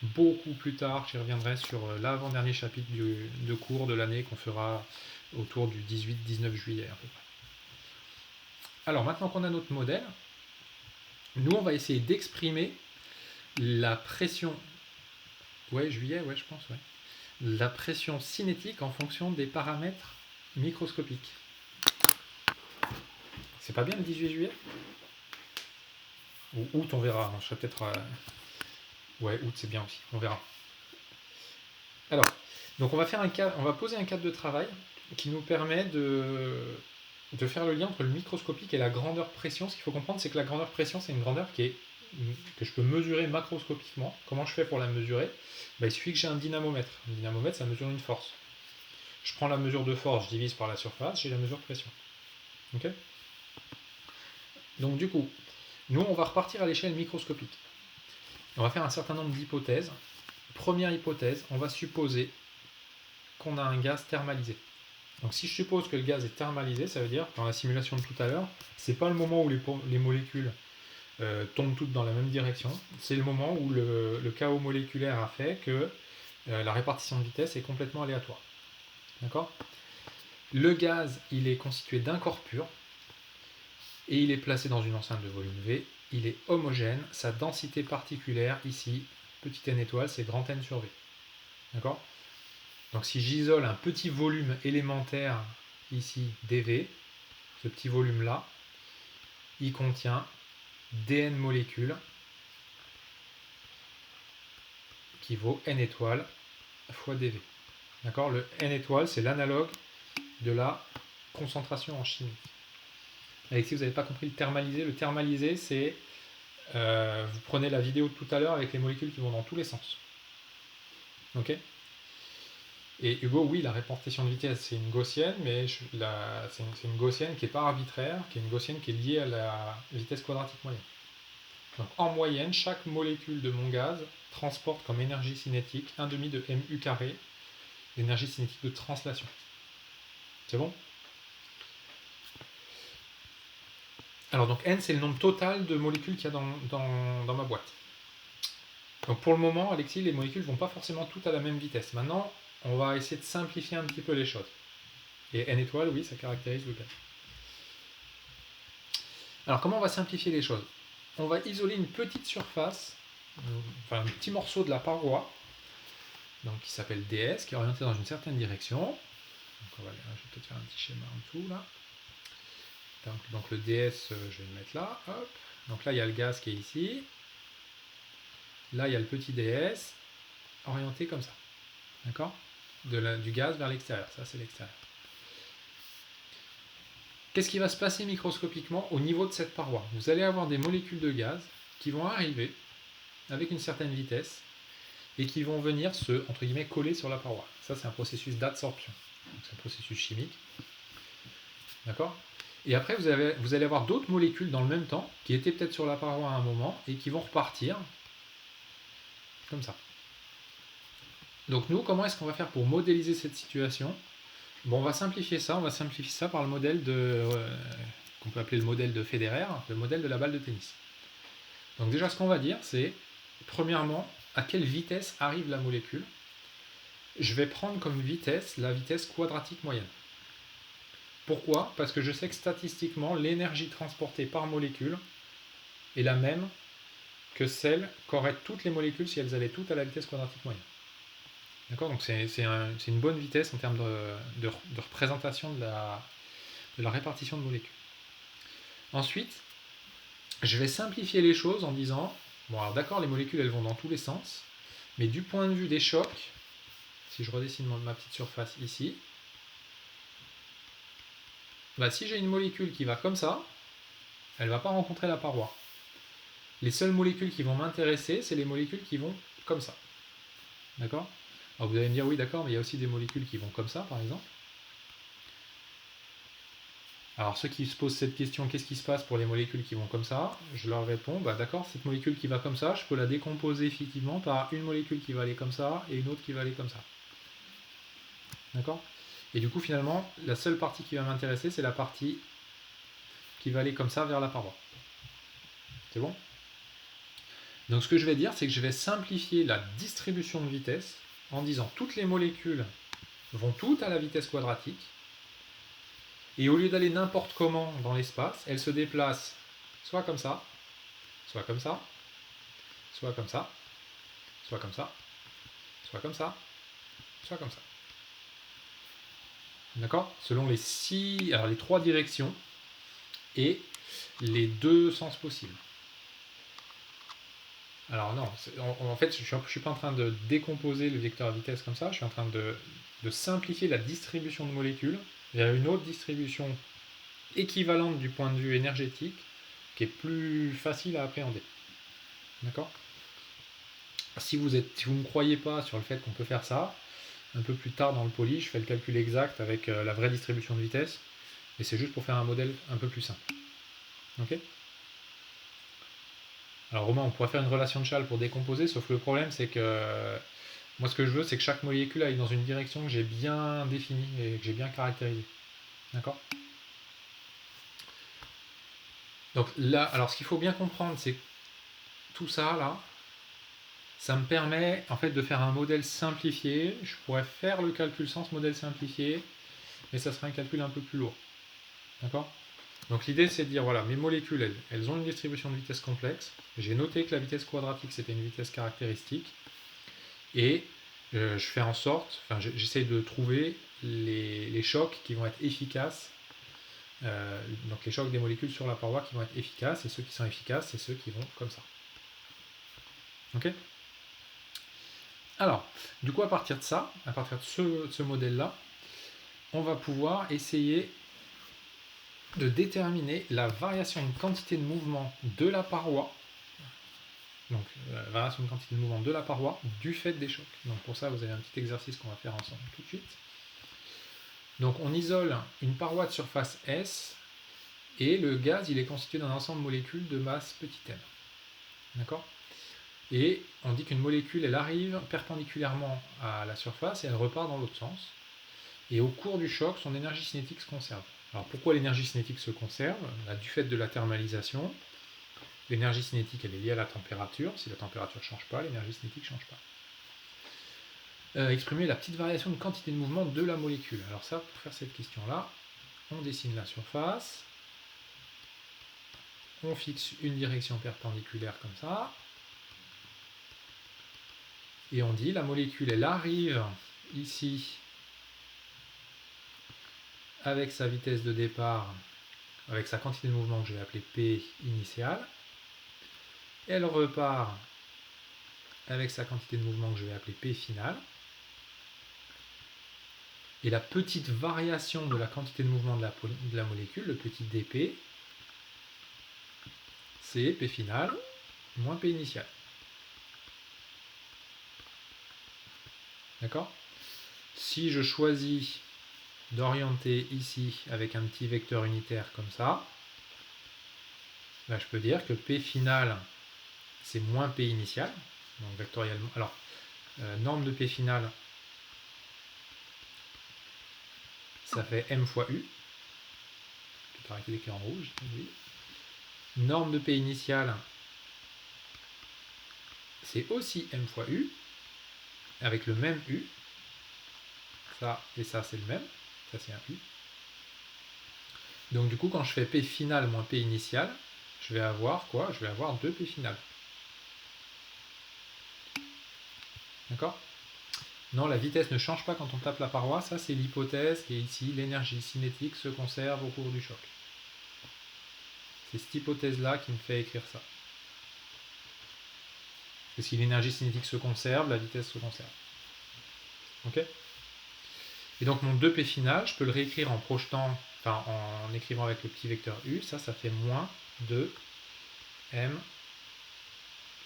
beaucoup plus tard. J'y reviendrai sur l'avant-dernier chapitre de cours de l'année qu'on fera autour du 18-19 juillet à peu près. Alors maintenant qu'on a notre modèle, nous on va essayer d'exprimer la pression, juillet, je pense, la pression cinétique en fonction des paramètres microscopiques. C'est pas bien le 18 juillet? Ou août, on verra. Je serais peut-être. Août, c'est bien aussi. On verra. Alors, donc on va poser un cadre de travail qui nous permet de faire le lien entre le microscopique et la grandeur pression. Ce qu'il faut comprendre, c'est que la grandeur pression, c'est une grandeur que je peux mesurer macroscopiquement. Comment je fais pour la mesurer? Il suffit que j'ai un dynamomètre. Un dynamomètre, ça mesure une force. Je prends la mesure de force, je divise par la surface, j'ai la mesure de pression. Ok? Donc du coup, nous, on va repartir à l'échelle microscopique. On va faire un certain nombre d'hypothèses. Première hypothèse, on va supposer qu'on a un gaz thermalisé. Donc si je suppose que le gaz est thermalisé, ça veut dire, dans la simulation de tout à l'heure, c'est pas le moment où les molécules tombent toutes dans la même direction, c'est le moment où le chaos moléculaire a fait que la répartition de vitesse est complètement aléatoire. D'accord? Le gaz, il est constitué d'un corps pur, et il est placé dans une enceinte de volume V, il est homogène, sa densité particulière, ici, petit n étoile, c'est grand N sur V. D'accord? Donc si j'isole un petit volume élémentaire, ici, dV, ce petit volume-là, il contient dn molécules qui vaut n étoiles fois dV. D'accord? Le n étoile, c'est l'analogue de la concentration en chimie. Alexis, vous n'avez pas compris le thermalisé. Le thermalisé, c'est vous prenez la vidéo de tout à l'heure avec les molécules qui vont dans tous les sens. Ok? Et Hugo, oui, la répartition de vitesse, c'est une gaussienne, mais c'est une gaussienne qui n'est pas arbitraire, qui est une gaussienne qui est liée à la vitesse quadratique moyenne. Donc en moyenne, chaque molécule de mon gaz transporte comme énergie cinétique 1,5 de mu carré, l'énergie cinétique de translation. C'est bon? Alors donc n, c'est le nombre total de molécules qu'il y a dans ma boîte. Donc pour le moment, Alexis, les molécules ne vont pas forcément toutes à la même vitesse. Maintenant, on va essayer de simplifier un petit peu les choses. Et n étoile, oui, ça caractérise le gaz. Alors comment on va simplifier les choses? On va isoler une petite surface, un petit morceau de la paroi, donc qui s'appelle ds, qui est orienté dans une certaine direction. Donc je vais peut-être faire un petit schéma en dessous là. Donc le ds, je vais le mettre là. Hop. Donc là, il y a le gaz qui est ici. Là, il y a le petit ds, orienté comme ça. D'accord? Du gaz vers l'extérieur. Ça, c'est l'extérieur. Qu'est-ce qui va se passer microscopiquement au niveau de cette paroi? Vous allez avoir des molécules de gaz qui vont arriver avec une certaine vitesse et qui vont venir se, entre guillemets, coller sur la paroi. Ça, c'est un processus d'adsorption. C'est un processus chimique. D'accord? Et après, vous allez avoir d'autres molécules dans le même temps qui étaient peut-être sur la paroi à un moment et qui vont repartir comme ça. Donc nous, comment est-ce qu'on va faire pour modéliser cette situation? Bon, on va simplifier ça par le modèle qu'on peut appeler le modèle de Federer, le modèle de la balle de tennis. Donc déjà, ce qu'on va dire, c'est, premièrement, à quelle vitesse arrive la molécule. Je vais prendre comme vitesse la vitesse quadratique moyenne. Pourquoi? Parce que je sais que statistiquement, l'énergie transportée par molécule est la même que celle qu'auraient toutes les molécules si elles allaient toutes à la vitesse quadratique moyenne. D'accord? Donc c'est une bonne vitesse en termes de représentation de la répartition de molécules. Ensuite, je vais simplifier les choses en disant, bon alors d'accord, les molécules elles vont dans tous les sens, mais du point de vue des chocs, si je redessine ma petite surface ici, bah, si j'ai une molécule qui va comme ça, elle ne va pas rencontrer la paroi. Les seules molécules qui vont m'intéresser, c'est les molécules qui vont comme ça. D'accord? Alors vous allez me dire, oui d'accord, mais il y a aussi des molécules qui vont comme ça, par exemple. Alors ceux qui se posent cette question, qu'est-ce qui se passe pour les molécules qui vont comme ça? Je leur réponds, bah d'accord, cette molécule qui va comme ça, je peux la décomposer effectivement par une molécule qui va aller comme ça et une autre qui va aller comme ça. D'accord? Et du coup finalement, la seule partie qui va m'intéresser, c'est la partie qui va aller comme ça vers la paroi. C'est bon? Donc ce que je vais dire, c'est que je vais simplifier la distribution de vitesse en disant toutes les molécules vont toutes à la vitesse quadratique, et au lieu d'aller n'importe comment dans l'espace, elles se déplacent soit comme ça, soit comme ça, soit comme ça, soit comme ça, soit comme ça, soit comme ça. D'accord? Selon les trois directions et les deux sens possibles. Alors non, en fait, je ne suis pas en train de décomposer le vecteur à vitesse comme ça, je suis en train de simplifier la distribution de molécules vers une autre distribution équivalente du point de vue énergétique, qui est plus facile à appréhender. D'accord? Si vous ne me croyez pas sur le fait qu'on peut faire ça, un peu plus tard dans le poly, je fais le calcul exact avec la vraie distribution de vitesse, et c'est juste pour faire un modèle un peu plus simple. Ok? Alors Romain, on pourrait faire une relation de Chasles pour décomposer, sauf que le problème c'est que moi ce que je veux c'est que chaque molécule aille dans une direction que j'ai bien définie et que j'ai bien caractérisée. D'accord? Donc là, alors ce qu'il faut bien comprendre c'est que tout ça là, ça me permet en fait de faire un modèle simplifié. Je pourrais faire le calcul sans ce modèle simplifié, mais ça serait un calcul un peu plus lourd. D'accord? Donc l'idée c'est de dire voilà, mes molécules elles ont une distribution de vitesse complexe. J'ai noté que la vitesse quadratique c'était une vitesse caractéristique. Et je fais en sorte, j'essaie de trouver les chocs qui vont être efficaces. Donc les chocs des molécules sur la paroi qui vont être efficaces, et ceux qui sont efficaces, c'est ceux qui vont comme ça. Ok? Alors, du coup, à partir de ça, à partir de ce modèle-là, on va pouvoir essayer de déterminer la variation de quantité de mouvement de la paroi, donc la variation de quantité de mouvement de la paroi du fait des chocs. Donc pour ça, vous avez un petit exercice qu'on va faire ensemble tout de suite. Donc on isole une paroi de surface S, et le gaz il est constitué d'un ensemble de molécules de masse petit m. D'accord? Et on dit qu'une molécule elle arrive perpendiculairement à la surface et elle repart dans l'autre sens. Et au cours du choc, son énergie cinétique se conserve. Alors pourquoi l'énergie cinétique se conserve? Du fait de la thermalisation, l'énergie cinétique elle est liée à la température. Si la température ne change pas, l'énergie cinétique ne change pas. Exprimer la petite variation de quantité de mouvement de la molécule. Alors ça, pour faire cette question-là, on dessine la surface, on fixe une direction perpendiculaire comme ça, et on dit la molécule elle arrive ici avec sa vitesse de départ, avec sa quantité de mouvement que je vais appeler P initiale, elle repart avec sa quantité de mouvement que je vais appeler P finale, et la petite variation de la quantité de mouvement de la molécule, le petit dp, c'est P final moins P initial. D'accord? Si je choisis d'orienter ici avec un petit vecteur unitaire comme ça, là je peux dire que P final c'est moins P initial, donc vectoriellement. Alors, norme de P final, ça fait M fois U. Je vais arrêter d'écrire en rouge. Oui. Norme de P initial, c'est aussi M fois U, avec le même U. Ça et ça, c'est le même. Ça, c'est un U. Donc, du coup, quand je fais P final moins P initial, je vais avoir quoi? Je vais avoir 2 P final. D'accord? Non, la vitesse ne change pas quand on tape la paroi. Ça, c'est l'hypothèse qui est ici. L'énergie cinétique se conserve au cours du choc. C'est cette hypothèse-là qui me fait écrire ça. Et si l'énergie cinétique se conserve, la vitesse se conserve. Ok ? Et donc mon 2P final, je peux le réécrire en projetant, enfin en écrivant avec le petit vecteur U, ça fait moins 2m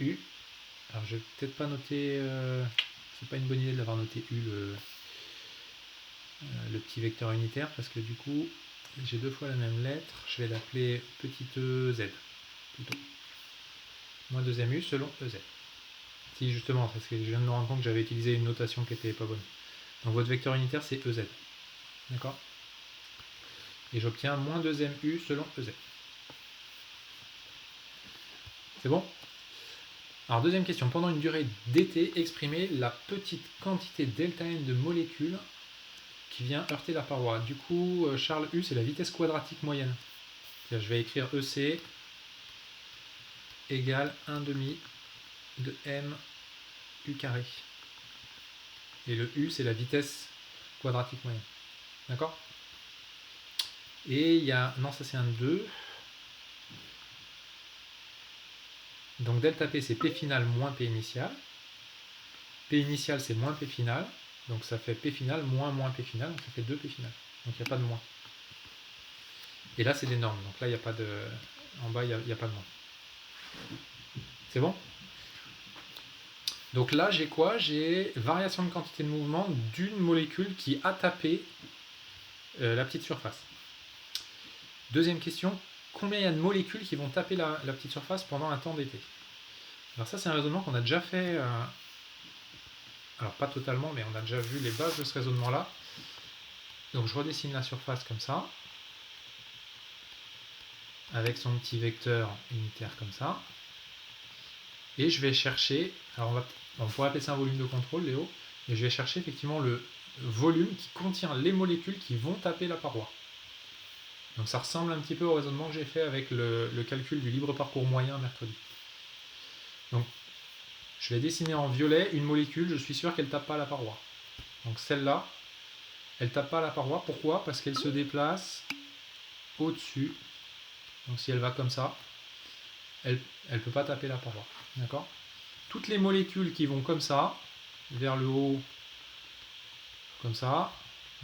U. Alors je vais peut-être pas noter, c'est pas une bonne idée de l'avoir noté U le petit vecteur unitaire, parce que du coup j'ai deux fois la même lettre, je vais l'appeler petit e z plutôt. Moins 2mu selon ez. Si justement, parce que je viens de me rendre compte que j'avais utilisé une notation qui était pas bonne. Donc votre vecteur unitaire c'est ez. D'accord ? Et j'obtiens moins 2mu selon ez. C'est bon ? Alors deuxième question, pendant une durée dt, exprimez la petite quantité delta n de molécules qui vient heurter la paroi. Du coup, Charles U, c'est la vitesse quadratique moyenne. C'est-à-dire, je vais écrire EC égale 1 demi de m u carré. Et le U, c'est la vitesse quadratique moyenne. D'accord ? Et il y a... Non, ça c'est un 2. Donc delta P, c'est P final moins P initial. P initial, c'est moins P final. Donc ça fait P final moins P final. Donc ça fait 2 P final. Donc il n'y a pas de moins. Et là, c'est des normes. Donc là, il n'y a pas de... En bas, il n'y a pas de moins. C'est bon ? Donc là, j'ai quoi ? J'ai variation de quantité de mouvement d'une molécule qui a tapé la petite surface. Deuxième question, combien il y a de molécules qui vont taper la petite surface pendant un temps d'été ? Alors ça, c'est un raisonnement qu'on a déjà fait... alors pas totalement, mais on a déjà vu les bases de ce raisonnement-là. Donc je redessine la surface comme ça, avec son petit vecteur unitaire comme ça. Et je vais chercher... Alors on pourrait appeler ça un volume de contrôle, Léo, mais je vais chercher effectivement le volume qui contient les molécules qui vont taper la paroi. Donc ça ressemble un petit peu au raisonnement que j'ai fait avec le calcul du libre parcours moyen mercredi. Donc je vais dessiner en violet une molécule, je suis sûr qu'elle ne tape pas la paroi. Donc celle-là, elle ne tape pas la paroi. Pourquoi ? Parce qu'elle se déplace au-dessus. Donc si elle va comme ça, elle ne peut pas taper la paroi. D'accord ? Toutes les molécules qui vont comme ça, vers le haut, comme ça,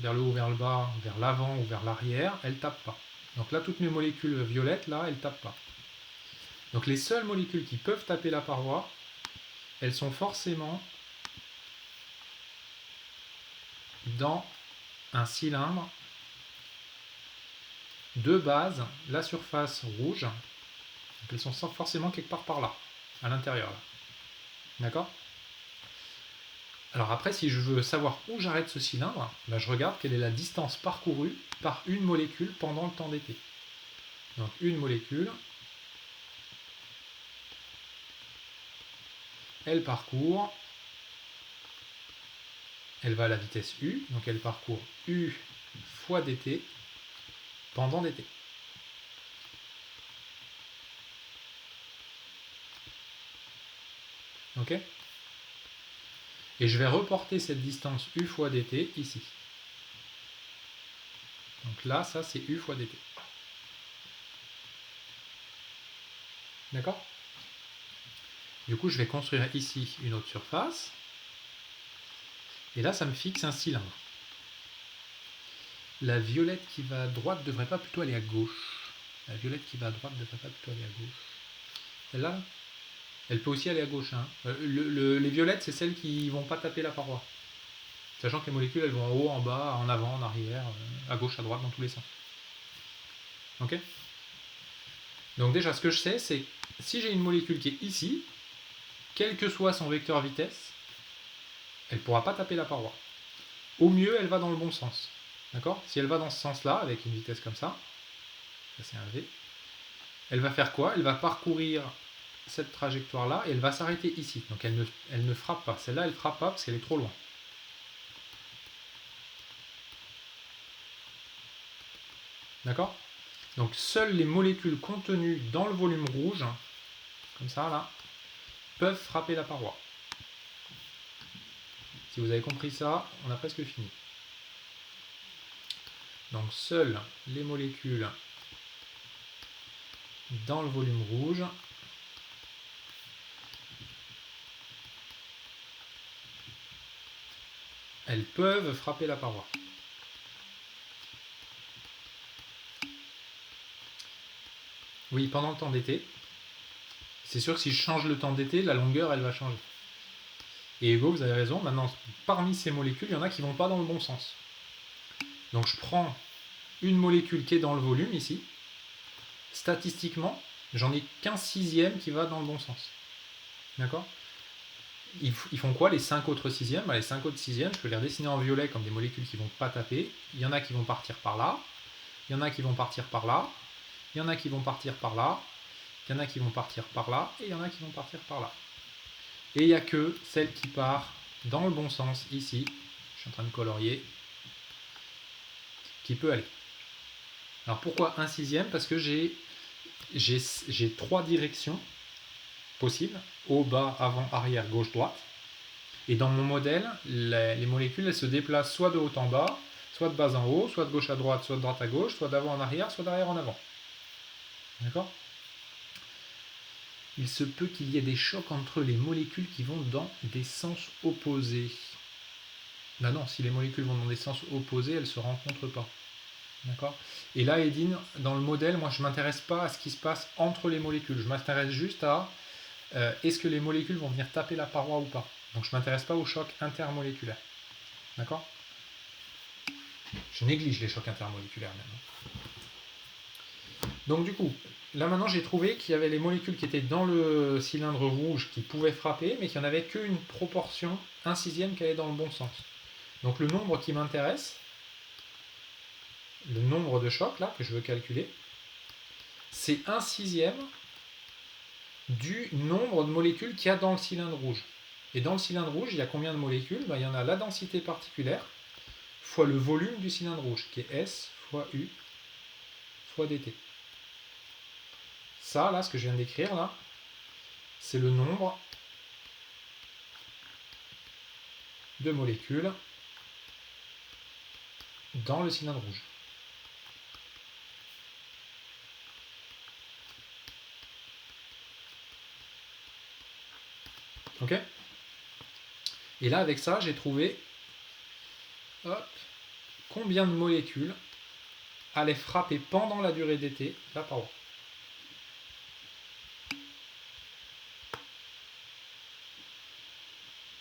vers le haut, vers le bas, vers l'avant ou vers l'arrière, elles ne tapent pas. Donc là, toutes mes molécules violettes, là, elles ne tapent pas. Donc les seules molécules qui peuvent taper la paroi, elles sont forcément dans un cylindre de base, la surface rouge. Donc elles sont forcément quelque part par là, à l'intérieur. Là. D'accord ? Alors après, si je veux savoir où j'arrête ce cylindre, ben je regarde quelle est la distance parcourue par une molécule pendant le temps d'été. Donc une molécule, elle parcourt, elle va à la vitesse U, donc elle parcourt U fois dt pendant dt. Ok ? Et je vais reporter cette distance U fois dt ici. Donc là, ça c'est U fois dt. D'accord ? Du coup, je vais construire ici une autre surface. Et là, ça me fixe un cylindre. La violette qui va à droite ne devrait pas plutôt aller à gauche. La violette qui va à droite ne devrait pas plutôt aller à gauche. Celle-là, elle peut aussi aller à gauche. Hein. Les violettes, c'est celles qui ne vont pas taper la paroi. Sachant que les molécules, elles vont en haut, en bas, en avant, en arrière, à gauche, à droite, dans tous les sens. Ok ? Donc déjà, ce que je sais, c'est si j'ai une molécule qui est ici, quel que soit son vecteur vitesse, elle ne pourra pas taper la paroi. Au mieux, elle va dans le bon sens. D'accord ? Si elle va dans ce sens-là, avec une vitesse comme ça c'est un V, elle va faire quoi ? Elle va parcourir cette trajectoire-là et elle va s'arrêter ici. Donc elle ne frappe pas. Celle-là, elle ne frappe pas parce qu'elle est trop loin. D'accord ? Donc seules les molécules contenues dans le volume rouge, comme ça là, peuvent frapper la paroi. Si vous avez compris ça, on a presque fini. Donc seules les molécules dans le volume rouge. Elles peuvent frapper la paroi. Oui, pendant le temps d'été. C'est sûr que si je change le temps d'été, la longueur, elle va changer. Et Hugo, vous avez raison, maintenant, parmi ces molécules, il y en a qui ne vont pas dans le bon sens. Donc je prends une molécule qui est dans le volume, ici. Statistiquement, j'en ai qu'un sixième qui va dans le bon sens. D'accord ? Ils font quoi les 5 autres sixièmes? Les 5 autres sixièmes, je peux les redessiner en violet comme des molécules qui ne vont pas taper. Il y en a qui vont partir par là, il y en a qui vont partir par là, il y en a qui vont partir par là, il y en a qui vont partir par là, et il y en a qui vont partir par là. Et il n'y a que celle qui part dans le bon sens, ici, je suis en train de colorier, qui peut aller. Alors pourquoi un sixième? Parce que j'ai 3 directions possibles, haut, bas, avant, arrière, gauche, droite. Et dans mon modèle, les molécules elles se déplacent soit de haut en bas, soit de bas en haut, soit de gauche à droite, soit de droite à gauche, soit d'avant en arrière, soit d'arrière en avant. D'accord? Il se peut qu'il y ait des chocs entre les molécules qui vont dans des sens opposés. Ben non, si les molécules vont dans des sens opposés, elles ne se rencontrent pas. D'accord? Et là, Edine, dans le modèle, moi je ne m'intéresse pas à ce qui se passe entre les molécules. Je m'intéresse juste à est-ce que les molécules vont venir taper la paroi ou pas. Donc je ne m'intéresse pas aux chocs intermoléculaires. D'accord? Je néglige les chocs intermoléculaires même. Donc du coup, là maintenant j'ai trouvé qu'il y avait les molécules qui étaient dans le cylindre rouge qui pouvaient frapper, mais qu'il n'y en avait qu'une proportion, un sixième qui allait dans le bon sens. Donc le nombre qui m'intéresse, le nombre de chocs là que je veux calculer, c'est un sixième du nombre de molécules qu'il y a dans le cylindre rouge. Et dans le cylindre rouge, il y a combien de molécules? Il y en a la densité particulière fois le volume du cylindre rouge, qui est S fois U fois dt. Ça, là, ce que je viens d'écrire, là, c'est le nombre de molécules dans le cylindre rouge. Ok? Et là, avec ça, j'ai trouvé combien de molécules allaient frapper pendant la durée d'été la paroi.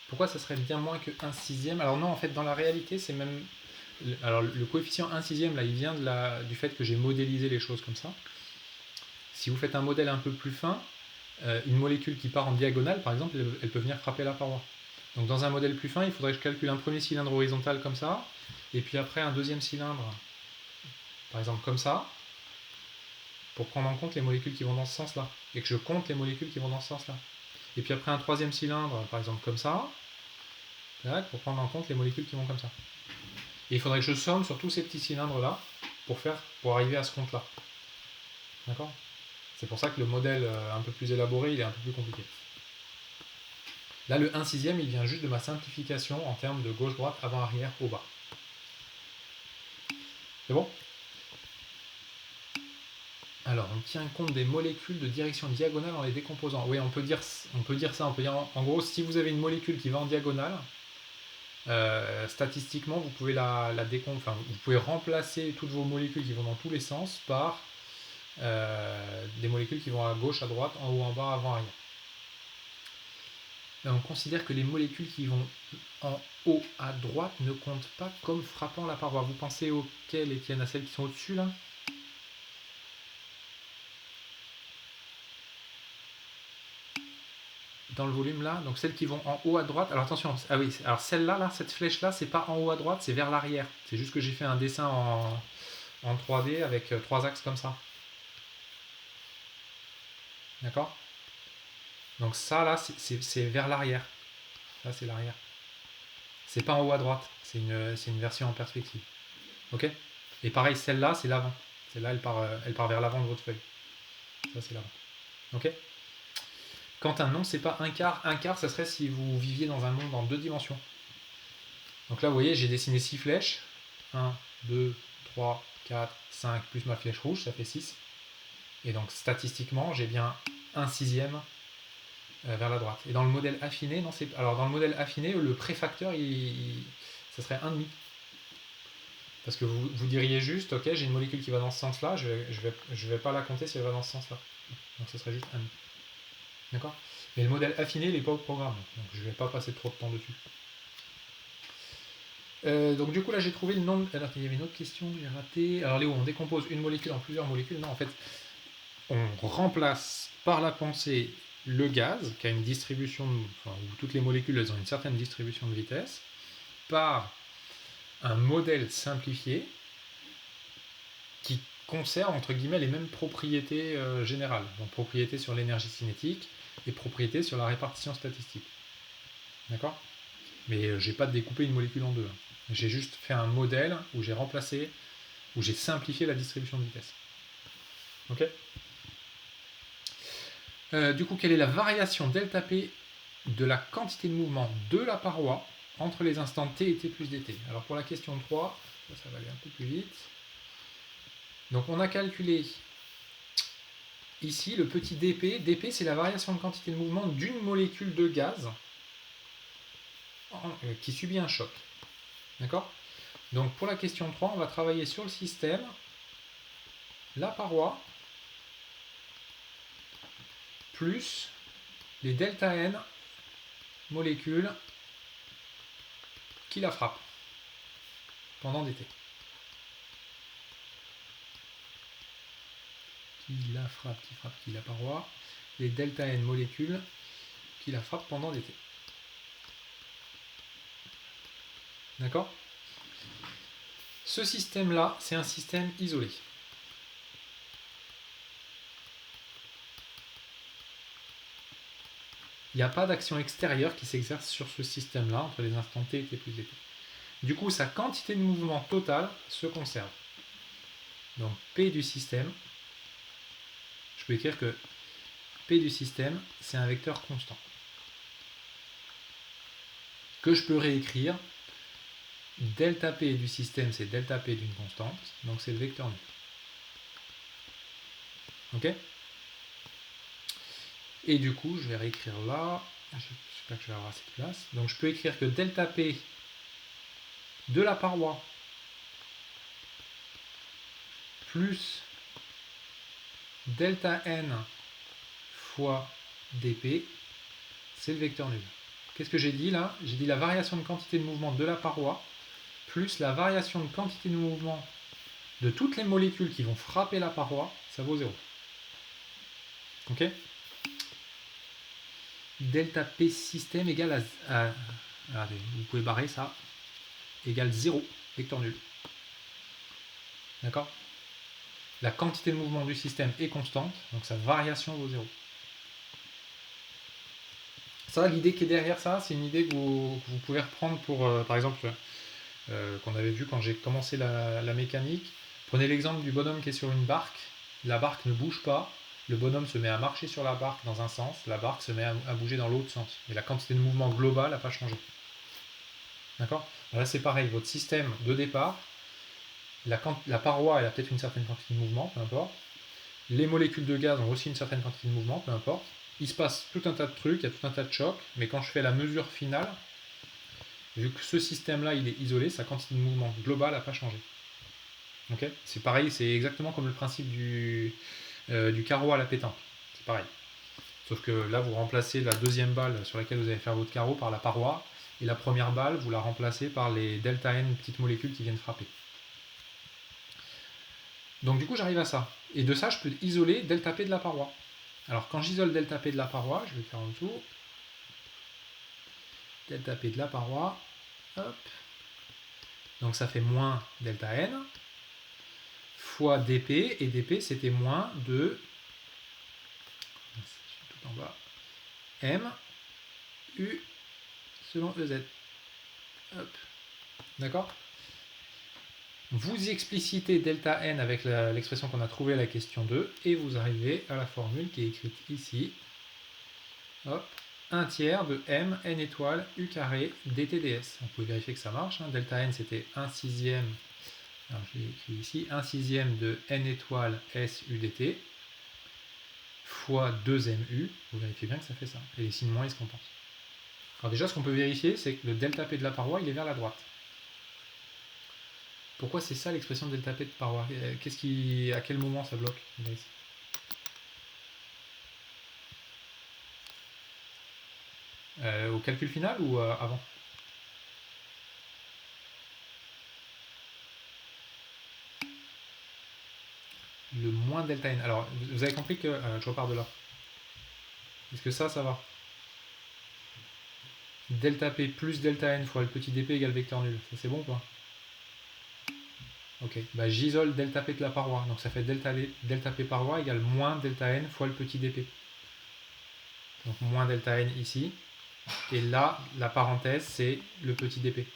Pourquoi ça serait bien moins que 1 sixième? Alors non, en fait, dans la réalité, c'est même... Alors le coefficient 1 sixième, là, il vient du fait que j'ai modélisé les choses comme ça. Si vous faites un modèle un peu plus fin, une molécule qui part en diagonale, par exemple, elle peut venir frapper la paroi. Donc dans un modèle plus fin, il faudrait que je calcule un premier cylindre horizontal comme ça, et puis après un deuxième cylindre, par exemple comme ça, pour prendre en compte les molécules qui vont dans ce sens-là, et que je compte les molécules qui vont dans ce sens-là. Et puis après un troisième cylindre, par exemple comme ça, pour prendre en compte les molécules qui vont comme ça. Et il faudrait que je somme sur tous ces petits cylindres-là pour arriver à ce compte-là. D'accord? C'est pour ça que le modèle un peu plus élaboré, il est un peu plus compliqué. Là, le 1 sixième, il vient juste de ma simplification en termes de gauche-droite, avant-arrière, haut-bas. C'est bon? Alors, on tient compte des molécules de direction diagonale en les décomposant. Oui, on peut dire ça. On peut dire en gros, si vous avez une molécule qui va en diagonale, statistiquement, vous pouvez vous pouvez remplacer toutes vos molécules qui vont dans tous les sens par des molécules qui vont à gauche, à droite, en haut, en bas, avant, arrière. Là, on considère que les molécules qui vont en haut à droite ne comptent pas comme frappant la paroi. Vous pensez auxquelles, Étienne? À celles qui sont au-dessus là? Dans le volume là, donc celles qui vont en haut à droite. Alors attention, ah oui, alors celle-là, là, cette flèche-là, c'est pas en haut à droite, c'est vers l'arrière. C'est juste que j'ai fait un dessin en 3D avec 3 axes comme ça. D'accord? Donc ça là, c'est vers l'arrière. Ça c'est l'arrière. C'est pas en haut à droite, c'est une version en perspective. Ok? Et pareil, celle-là, c'est l'avant. Celle-là, elle part vers l'avant de votre feuille. Ça c'est l'avant. Ok? Quand un nom, c'est pas un quart. Un quart, ça serait si vous viviez dans un monde en 2 dimensions. Donc là, vous voyez, j'ai dessiné 6 flèches. 1, 2, 3, 4, 5, plus ma flèche rouge, ça fait 6. Et donc statistiquement, j'ai bien 1/6 vers la droite. Et dans le modèle affiné, non, alors dans le modèle affiné, le préfacteur, ça serait 1,5. Parce que vous diriez juste, ok, j'ai une molécule qui va dans ce sens-là, je vais pas la compter si elle va dans ce sens-là. Donc ce serait juste 1,5. D'accord? Mais le modèle affiné, il n'est pas au programme, donc je ne vais pas passer trop de temps dessus. Donc du coup là j'ai trouvé le nombre. Alors il y avait une autre question que j'ai ratée. Alors Léo, on décompose une molécule en plusieurs molécules. Non, en fait, on remplace par la pensée le gaz, qui a une distribution, où toutes les molécules elles ont une certaine distribution de vitesse, par un modèle simplifié qui conserve entre guillemets les mêmes propriétés générales. Donc propriétés sur l'énergie cinétique et propriétés sur la répartition statistique. D'accord? Mais j'ai pas découpé une molécule en deux. J'ai juste fait un modèle où j'ai remplacé, où j'ai simplifié la distribution de vitesse. Ok? Du coup, quelle est la variation delta P de la quantité de mouvement de la paroi entre les instants t et t plus dt? Alors pour la question 3, ça va aller un peu plus vite. Donc on a calculé ici le petit dp. dp c'est la variation de quantité de mouvement d'une molécule de gaz qui subit un choc. D'accord? Donc pour la question 3, on va travailler sur le système, la paroi, plus les delta n molécules qui la frappent pendant dt. Qui la paroi, les delta n molécules qui la frappent pendant dt. D'accord? Ce système-là, c'est un système isolé. Il n'y a pas d'action extérieure qui s'exerce sur ce système-là entre les instants t et t plus dt. Du coup, sa quantité de mouvement totale se conserve. Donc P du système, je peux écrire que P du système, c'est un vecteur constant. Que je peux réécrire, delta P du système, c'est delta P d'une constante, donc c'est le vecteur nu. Ok? Et du coup, je vais réécrire là, j'espère que je vais avoir assez de place. Donc je peux écrire que delta P de la paroi plus delta n fois dp, c'est le vecteur nul. Qu'est-ce que j'ai dit là? J'ai dit la variation de quantité de mouvement de la paroi plus la variation de quantité de mouvement de toutes les molécules qui vont frapper la paroi, ça vaut 0. Ok? Delta P système égale à regardez, vous pouvez barrer ça, égale 0, vecteur nul. D'accord? La quantité de mouvement du système est constante, donc sa variation vaut 0. Ça, l'idée qui est derrière ça, c'est une idée que vous pouvez reprendre pour, par exemple, qu'on avait vu quand j'ai commencé la mécanique. Prenez l'exemple du bonhomme qui est sur une barque, la barque ne bouge pas, le bonhomme se met à marcher sur la barque dans un sens, la barque se met à bouger dans l'autre sens. Et la quantité de mouvement global n'a pas changé. D'accord? Là c'est pareil, votre système de départ, la paroi elle a peut-être une certaine quantité de mouvement, peu importe. Les molécules de gaz ont aussi une certaine quantité de mouvement, peu importe. Il se passe tout un tas de trucs, il y a tout un tas de chocs, mais quand je fais la mesure finale, vu que ce système-là il est isolé, sa quantité de mouvement global n'a pas changé. Okay, c'est pareil, c'est exactement comme le principe du carreau à la pétanque. C'est pareil. Sauf que là, vous remplacez la deuxième balle sur laquelle vous allez faire votre carreau par la paroi, et la première balle, vous la remplacez par les delta n petites molécules qui viennent frapper. Donc du coup, j'arrive à ça. Et de ça, je peux isoler delta P de la paroi. Alors quand j'isole delta P de la paroi, je vais le faire en dessous. Delta P de la paroi. Hop. Donc ça fait moins delta n fois dp, et dp c'était moins de tout en bas m u selon ez. Hop. D'accord? Vous explicitez delta n avec l'expression qu'on a trouvée à la question 2 et vous arrivez à la formule qui est écrite ici. Hop. 1 tiers de m n étoile u carré dt ds. On peut vérifier que ça marche. Hein. Delta n c'était 1 sixième. Alors je l'ai écrit ici. 1 sixième de n étoile s u dt. fois 2mu, vous vérifiez bien que ça fait ça. Et les signes moins, ils se compensent. Alors déjà, ce qu'on peut vérifier, c'est que le delta P de la paroi, il est vers la droite. Pourquoi c'est ça l'expression delta P de paroi? À quel moment ça bloque? Au calcul final ou avant? Le moins delta n. Alors, vous avez compris que... je repars de là. Est-ce que ça va? Delta P plus delta n fois le petit dp égale vecteur nul. Ça, c'est bon ou pas? Ok. Bah, j'isole delta P de la paroi. Donc, ça fait delta P paroi égale moins delta n fois le petit dp. Donc, moins delta n ici. Et là, la parenthèse, c'est le petit dp.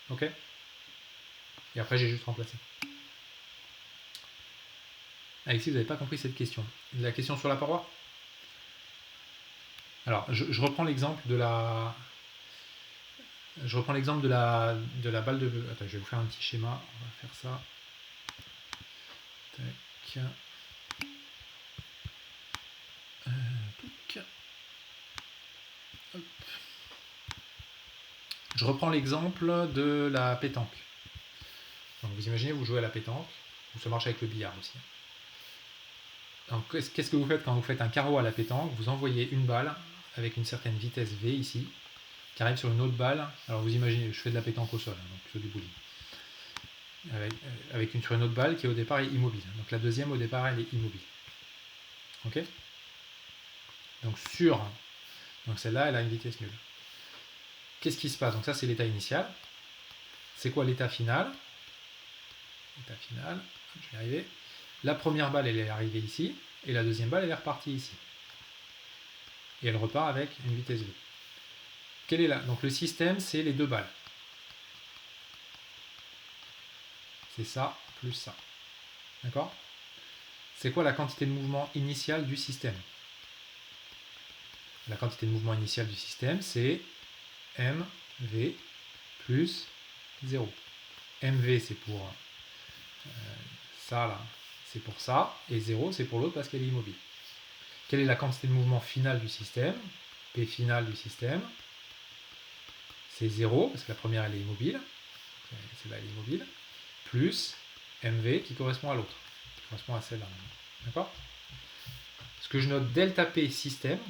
Ok? Et après, j'ai juste remplacé. Alexis, vous n'avez pas compris cette question. La question sur la paroi? Alors, je reprends l'exemple de la... Je reprends l'exemple de la balle de... Attends, je vais vous faire un petit schéma. On va faire ça. Tac. Hop. Je reprends l'exemple de la pétanque. Donc, vous imaginez, vous jouez à la pétanque. Ou ça marche avec le billard aussi. Donc, qu'est-ce que vous faites quand vous faites un carreau à la pétanque? Vous envoyez une balle avec une certaine vitesse V ici, qui arrive sur une autre balle. Alors vous imaginez, je fais de la pétanque au sol, donc plutôt du bowling. Sur une autre balle qui au départ est immobile. Donc la deuxième au départ elle est immobile. Ok? Donc celle-là elle a une vitesse nulle. Qu'est-ce qui se passe? Donc ça c'est l'état initial. C'est quoi l'état final? L'état final, je vais y arriver. La première balle elle est arrivée ici, et la deuxième balle elle est repartie ici. Et elle repart avec une vitesse V. Quelle est là? Donc le système c'est les deux balles. C'est ça plus ça. D'accord? C'est quoi la quantité de mouvement initiale du système? La quantité de mouvement initiale du système, c'est mv plus 0. mv, c'est pour ça, là, c'est pour ça, et 0, c'est pour l'autre parce qu'elle est immobile. Quelle est la quantité de mouvement finale du système? P final du système, c'est 0, parce que la première, elle est immobile. Celle-là, elle est immobile. Plus mv qui correspond à l'autre, qui correspond à celle-là. D'accord? Ce que je note delta P système,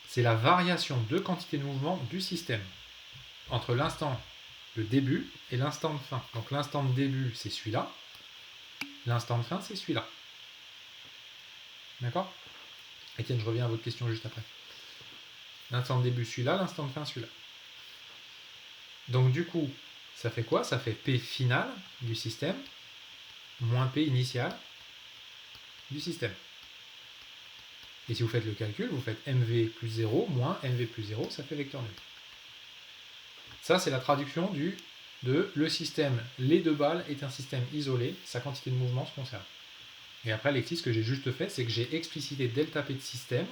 c'est la variation de quantité de mouvement du système entre l'instant de début et l'instant de fin. Donc l'instant de début, c'est celui-là. L'instant de fin, c'est celui-là. D'accord? Étienne, je reviens à votre question juste après. L'instant de début, celui-là. L'instant de fin, celui-là. Donc du coup, ça fait quoi? Ça fait P final du système moins P initial du système. Et si vous faites le calcul, vous faites mv plus 0 moins mv plus 0, ça fait vecteur nul. Ça, c'est la traduction de le système, les deux balles est un système isolé, sa quantité de mouvement se conserve. Et après, Alexis, ce que j'ai juste fait, c'est que j'ai explicité delta P de système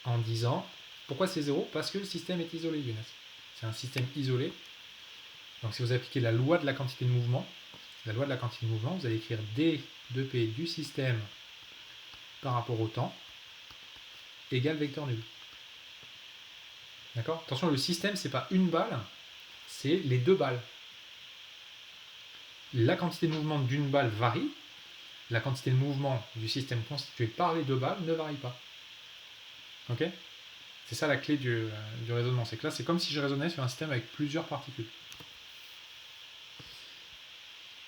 en disant, pourquoi c'est 0? Parce que le système est isolé, Younes. C'est un système isolé. Donc si vous appliquez la loi de la quantité de mouvement, vous allez écrire d de P du système par rapport au temps égale vecteur nul. D'accord? Attention, le système, c'est pas une balle, c'est les deux balles. La quantité de mouvement d'une balle varie, la quantité de mouvement du système constitué par les deux balles ne varie pas. Ok? C'est ça la clé du raisonnement. C'est que là, c'est comme si je raisonnais sur un système avec plusieurs particules.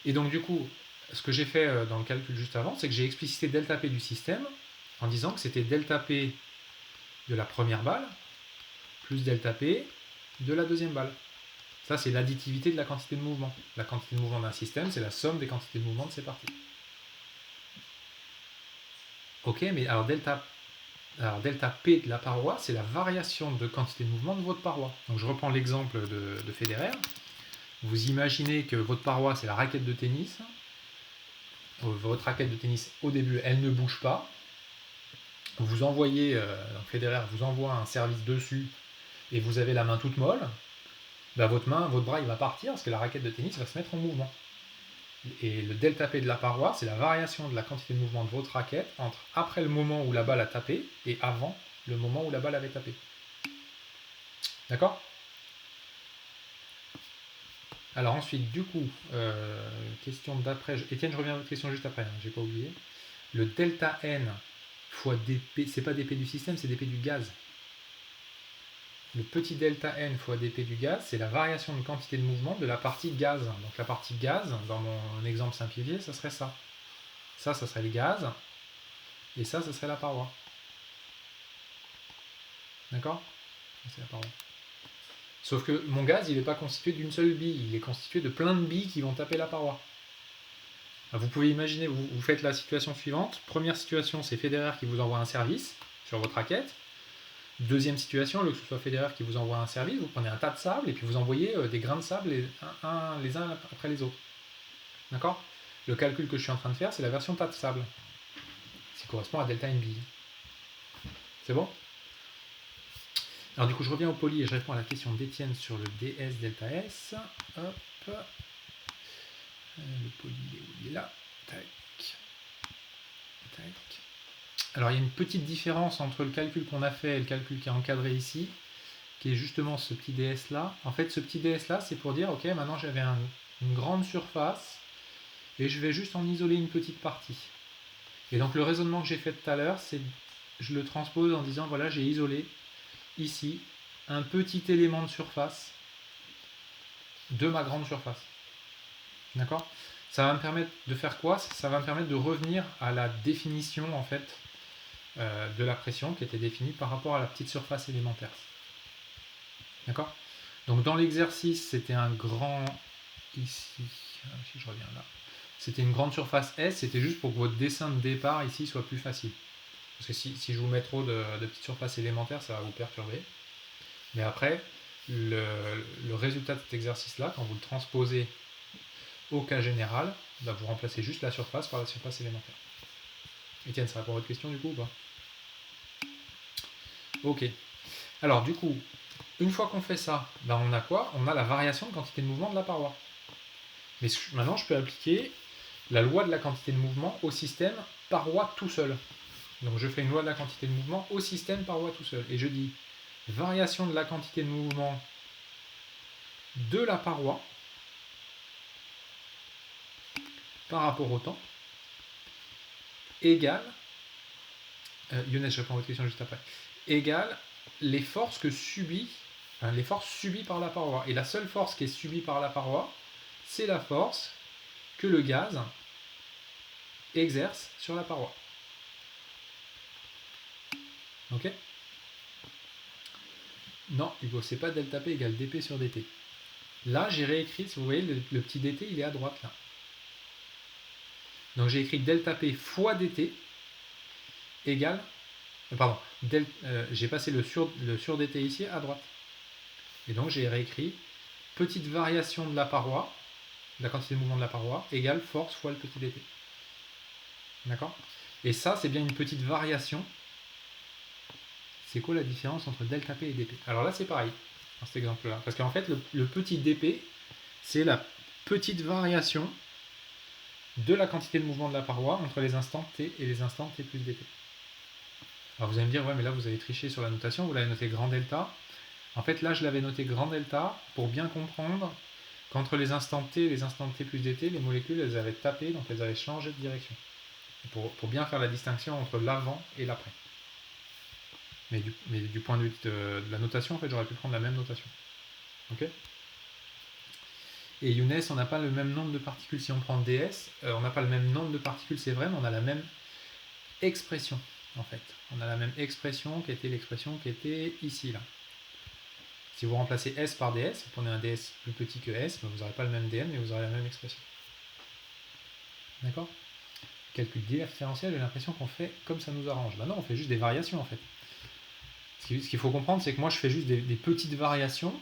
Et donc, du coup, ce que j'ai fait dans le calcul juste avant, c'est que j'ai explicité delta P du système en disant que c'était delta P de la première balle plus delta P de la deuxième balle. Ça, c'est l'additivité de la quantité de mouvement. La quantité de mouvement d'un système, c'est la somme des quantités de mouvement de ses parties. Ok, mais alors delta P de la paroi, c'est la variation de quantité de mouvement de votre paroi. Donc je reprends l'exemple de Federer. Vous imaginez que votre paroi, c'est la raquette de tennis. Votre raquette de tennis, au début, elle ne bouge pas. Vous envoyez, Federer vous envoie un service dessus et vous avez la main toute molle. Bah, votre bras, il va partir parce que la raquette de tennis va se mettre en mouvement. Et le delta P de la paroi, c'est la variation de la quantité de mouvement de votre raquette entre après le moment où la balle a tapé et avant le moment où la balle avait tapé. D'accord? Alors ensuite, du coup, question d'après. Étienne, je reviens à votre question juste après, j'ai pas oublié. Le delta N fois dp, c'est pas dp du système, c'est dp du gaz. Le petit delta N fois dp du gaz, c'est la variation de quantité de mouvement de la partie gaz. Donc la partie gaz, dans mon exemple simplifié, ça serait ça. Ça serait le gaz. Et ça serait la paroi. D'accord? C'est la paroi. Sauf que mon gaz, il n'est pas constitué d'une seule bille. Il est constitué de plein de billes qui vont taper la paroi. Alors vous pouvez imaginer, vous faites la situation suivante. Première situation, c'est Federer qui vous envoie un service sur votre raquette. Deuxième situation, le que ce soit Federer qui vous envoie un service, vous prenez un tas de sable et puis vous envoyez des grains de sable les uns après les autres. D'accord? Le calcul que je suis en train de faire, c'est la version tas de sable. Ce qui correspond à delta NB. C'est bon? Alors du coup, je reviens au poly et je réponds à la question d'Étienne sur le ds delta S. Hop. Le poly, il est là. Tac. Tac. Alors il y a une petite différence entre le calcul qu'on a fait et le calcul qui est encadré ici, qui est justement ce petit ds là. En fait, ce petit ds là, c'est pour dire, ok, maintenant j'avais une grande surface et je vais juste en isoler une petite partie. Et donc le raisonnement que j'ai fait tout à l'heure, c'est je le transpose en disant, voilà, j'ai isolé ici un petit élément de surface de ma grande surface. D'accord? Ça va me permettre de faire quoi? Ça va me permettre de revenir à la définition en fait de la pression qui était définie par rapport à la petite surface élémentaire. D'accord? Donc dans l'exercice, c'était un grand ici, si je reviens là, c'était une grande surface S, c'était juste pour que votre dessin de départ ici soit plus facile. Parce que si je vous mets trop de petites surfaces élémentaires, ça va vous perturber. Mais après, le résultat de cet exercice-là, quand vous le transposez au cas général, bah vous remplacez juste la surface par la surface élémentaire. Etienne, ça répond à votre question du coup ou pas? Ok. Alors du coup, une fois qu'on fait ça, bah on a quoi? On a la variation de quantité de mouvement de la paroi. Mais maintenant, je peux appliquer la loi de la quantité de mouvement au système paroi tout seul. Donc je fais une loi de la quantité de mouvement au système paroi tout seul. Et je dis variation de la quantité de mouvement de la paroi par rapport au temps égale, Younes, je réponds à votre question juste après, égale les forces subies par la paroi. Et la seule force qui est subie par la paroi, c'est la force que le gaz exerce sur la paroi. Ok? Non, Hugo, c'est pas delta P égale dP sur dt. Là, j'ai réécrit, si vous voyez, le petit dt, il est à droite là. Donc j'ai écrit delta P fois dt égale, pardon, j'ai passé le sur dt ici à droite. Et donc j'ai réécrit petite variation de la paroi, de la quantité de mouvement de la paroi, égale force fois le petit dt. D'accord? Et ça, c'est bien une petite variation. C'est quoi la différence entre delta P et dp? Alors là, c'est pareil, dans cet exemple-là. Parce qu'en fait, le petit dp, c'est la petite variation de la quantité de mouvement de la paroi entre les instants t et les instants t plus dp. Alors vous allez me dire, ouais, mais là, vous avez triché sur la notation, vous l'avez noté grand delta. En fait, là, je l'avais noté grand delta pour bien comprendre qu'entre les instants t et les instants t plus dt, les molécules, elles avaient tapé, donc elles avaient changé de direction. Pour bien faire la distinction entre l'avant et l'après. Mais du point de vue de la notation, en fait, j'aurais pu prendre la même notation. Ok? Et Younes, on n'a pas le même nombre de particules. Si on prend ds, on n'a pas le même nombre de particules, c'est vrai, mais on a la même expression, en fait. On a la même expression qui était l'expression qui était ici, là. Si vous remplacez S par ds, vous prenez un ds plus petit que S, vous n'aurez pas le même dn, mais vous aurez la même expression. D'accord? Calcul différentiel, j'ai l'impression qu'on fait comme ça nous arrange. Ben non, on fait juste des variations, en fait. Ce qu'il faut comprendre, c'est que moi, je fais juste des petites variations.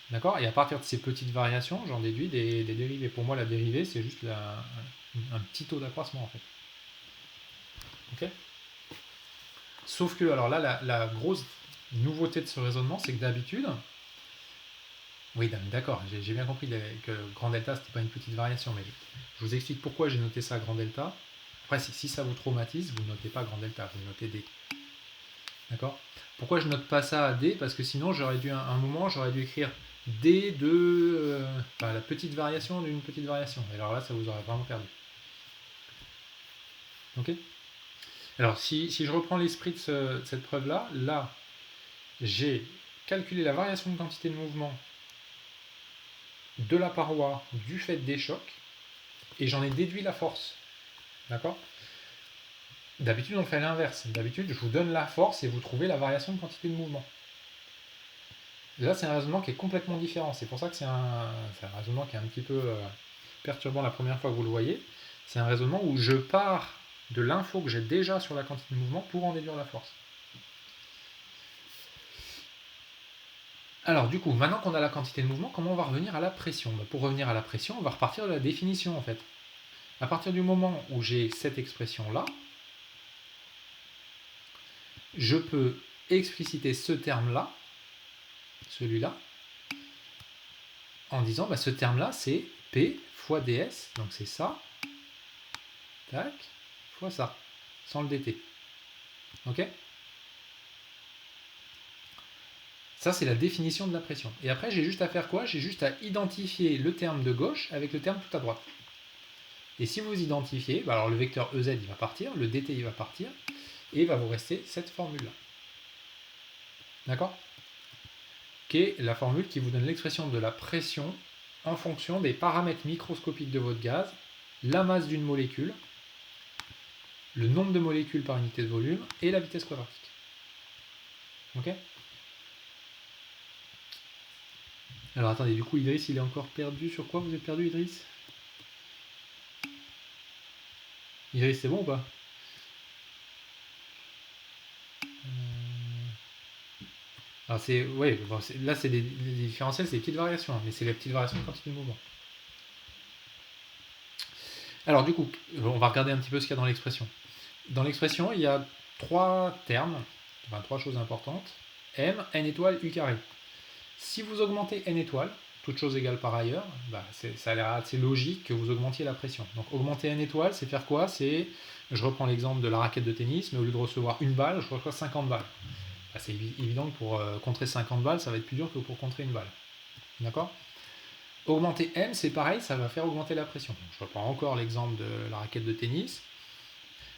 D'accord? Et à partir de ces petites variations, j'en déduis des dérivées. Pour moi, la dérivée, c'est juste un petit taux d'accroissement, en fait. Ok? Sauf que, alors là, la grosse nouveauté de ce raisonnement, c'est que d'habitude, Oui, d'accord, j'ai bien compris que grand delta, c'était pas une petite variation, mais je vous explique pourquoi j'ai noté ça grand delta. Après, si ça vous traumatise, vous ne notez pas grand delta, vous notez D. D'accord? Pourquoi je note pas ça à D? Parce que sinon, j'aurais dû, un moment, j'aurais dû écrire D de enfin, la petite variation d'une petite variation. Et alors là, ça vous aurait vraiment perdu. Ok? Alors, si je reprends l'esprit de cette preuve-là, là, j'ai calculé la variation de quantité de mouvement de la paroi du fait des chocs, et j'en ai déduit la force. D'accord? D'habitude, on fait l'inverse. D'habitude, je vous donne la force et vous trouvez la variation de quantité de mouvement. Là, c'est un raisonnement qui est complètement différent. C'est pour ça que c'est un raisonnement qui est un petit peu perturbant la première fois que vous le voyez. C'est un raisonnement où je pars de l'info que j'ai déjà sur la quantité de mouvement pour en déduire la force. Alors, du coup, maintenant qu'on a la quantité de mouvement, comment on va revenir à la pression? Pour revenir à la pression, on va repartir de la définition, en fait. À partir du moment où j'ai cette expression-là, je peux expliciter ce terme-là, celui-là, en disant ce terme-là, c'est P fois ds, donc c'est ça, tac, fois ça, sans le dt. Ok? Ça, c'est la définition de la pression. Et après, j'ai juste à faire quoi? J'ai juste à identifier le terme de gauche avec le terme tout à droite. Et si vous identifiez, alors le vecteur EZ, il va partir, le dt, il va partir, et il va vous rester cette formule-là. D'accord? Qui est la formule qui vous donne l'expression de la pression en fonction des paramètres microscopiques de votre gaz, la masse d'une molécule, le nombre de molécules par unité de volume et la vitesse quadratique. Ok? Alors attendez, du coup Idriss il est encore perdu. Sur quoi vous êtes perdu, Idriss? Idriss, c'est bon ou pas? Alors c'est, ouais, bon, là c'est des différentiels, c'est des petites variations, mais c'est les petites variations de quantité de mouvement. Alors du coup, on va regarder un petit peu ce qu'il y a dans l'expression. Dans l'expression, il y a trois termes, enfin trois choses importantes. M, n étoile, u carré. Si vous augmentez n étoiles, toutes choses égales par ailleurs, ça a l'air assez logique que vous augmentiez la pression. Donc augmenter n étoiles, c'est faire quoi? C'est, je reprends l'exemple de la raquette de tennis, mais au lieu de recevoir une balle, je reçois 50 balles. C'est évident que pour contrer 50 balles, ça va être plus dur que pour contrer une balle. D'accord? Augmenter M, c'est pareil, ça va faire augmenter la pression. Donc, je reprends encore l'exemple de la raquette de tennis.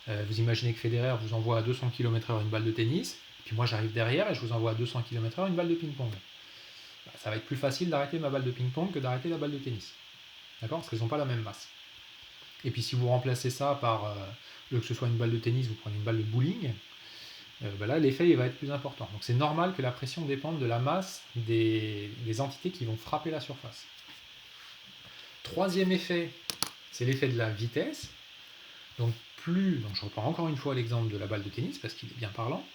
Vous imaginez que Federer vous envoie à 200 km/h une balle de tennis, puis moi j'arrive derrière et je vous envoie à 200 km/h une balle de ping-pong. Ça va être plus facile d'arrêter ma balle de ping-pong que d'arrêter la balle de tennis. D'accord? Parce qu'elles n'ont pas la même masse. Et puis si vous remplacez ça par, que ce soit une balle de tennis, vous prenez une balle de bowling, là l'effet il va être plus important. Donc c'est normal que la pression dépende de la masse des entités qui vont frapper la surface. Troisième effet, c'est l'effet de la vitesse. Donc je reprends encore une fois l'exemple de la balle de tennis parce qu'il est bien parlant,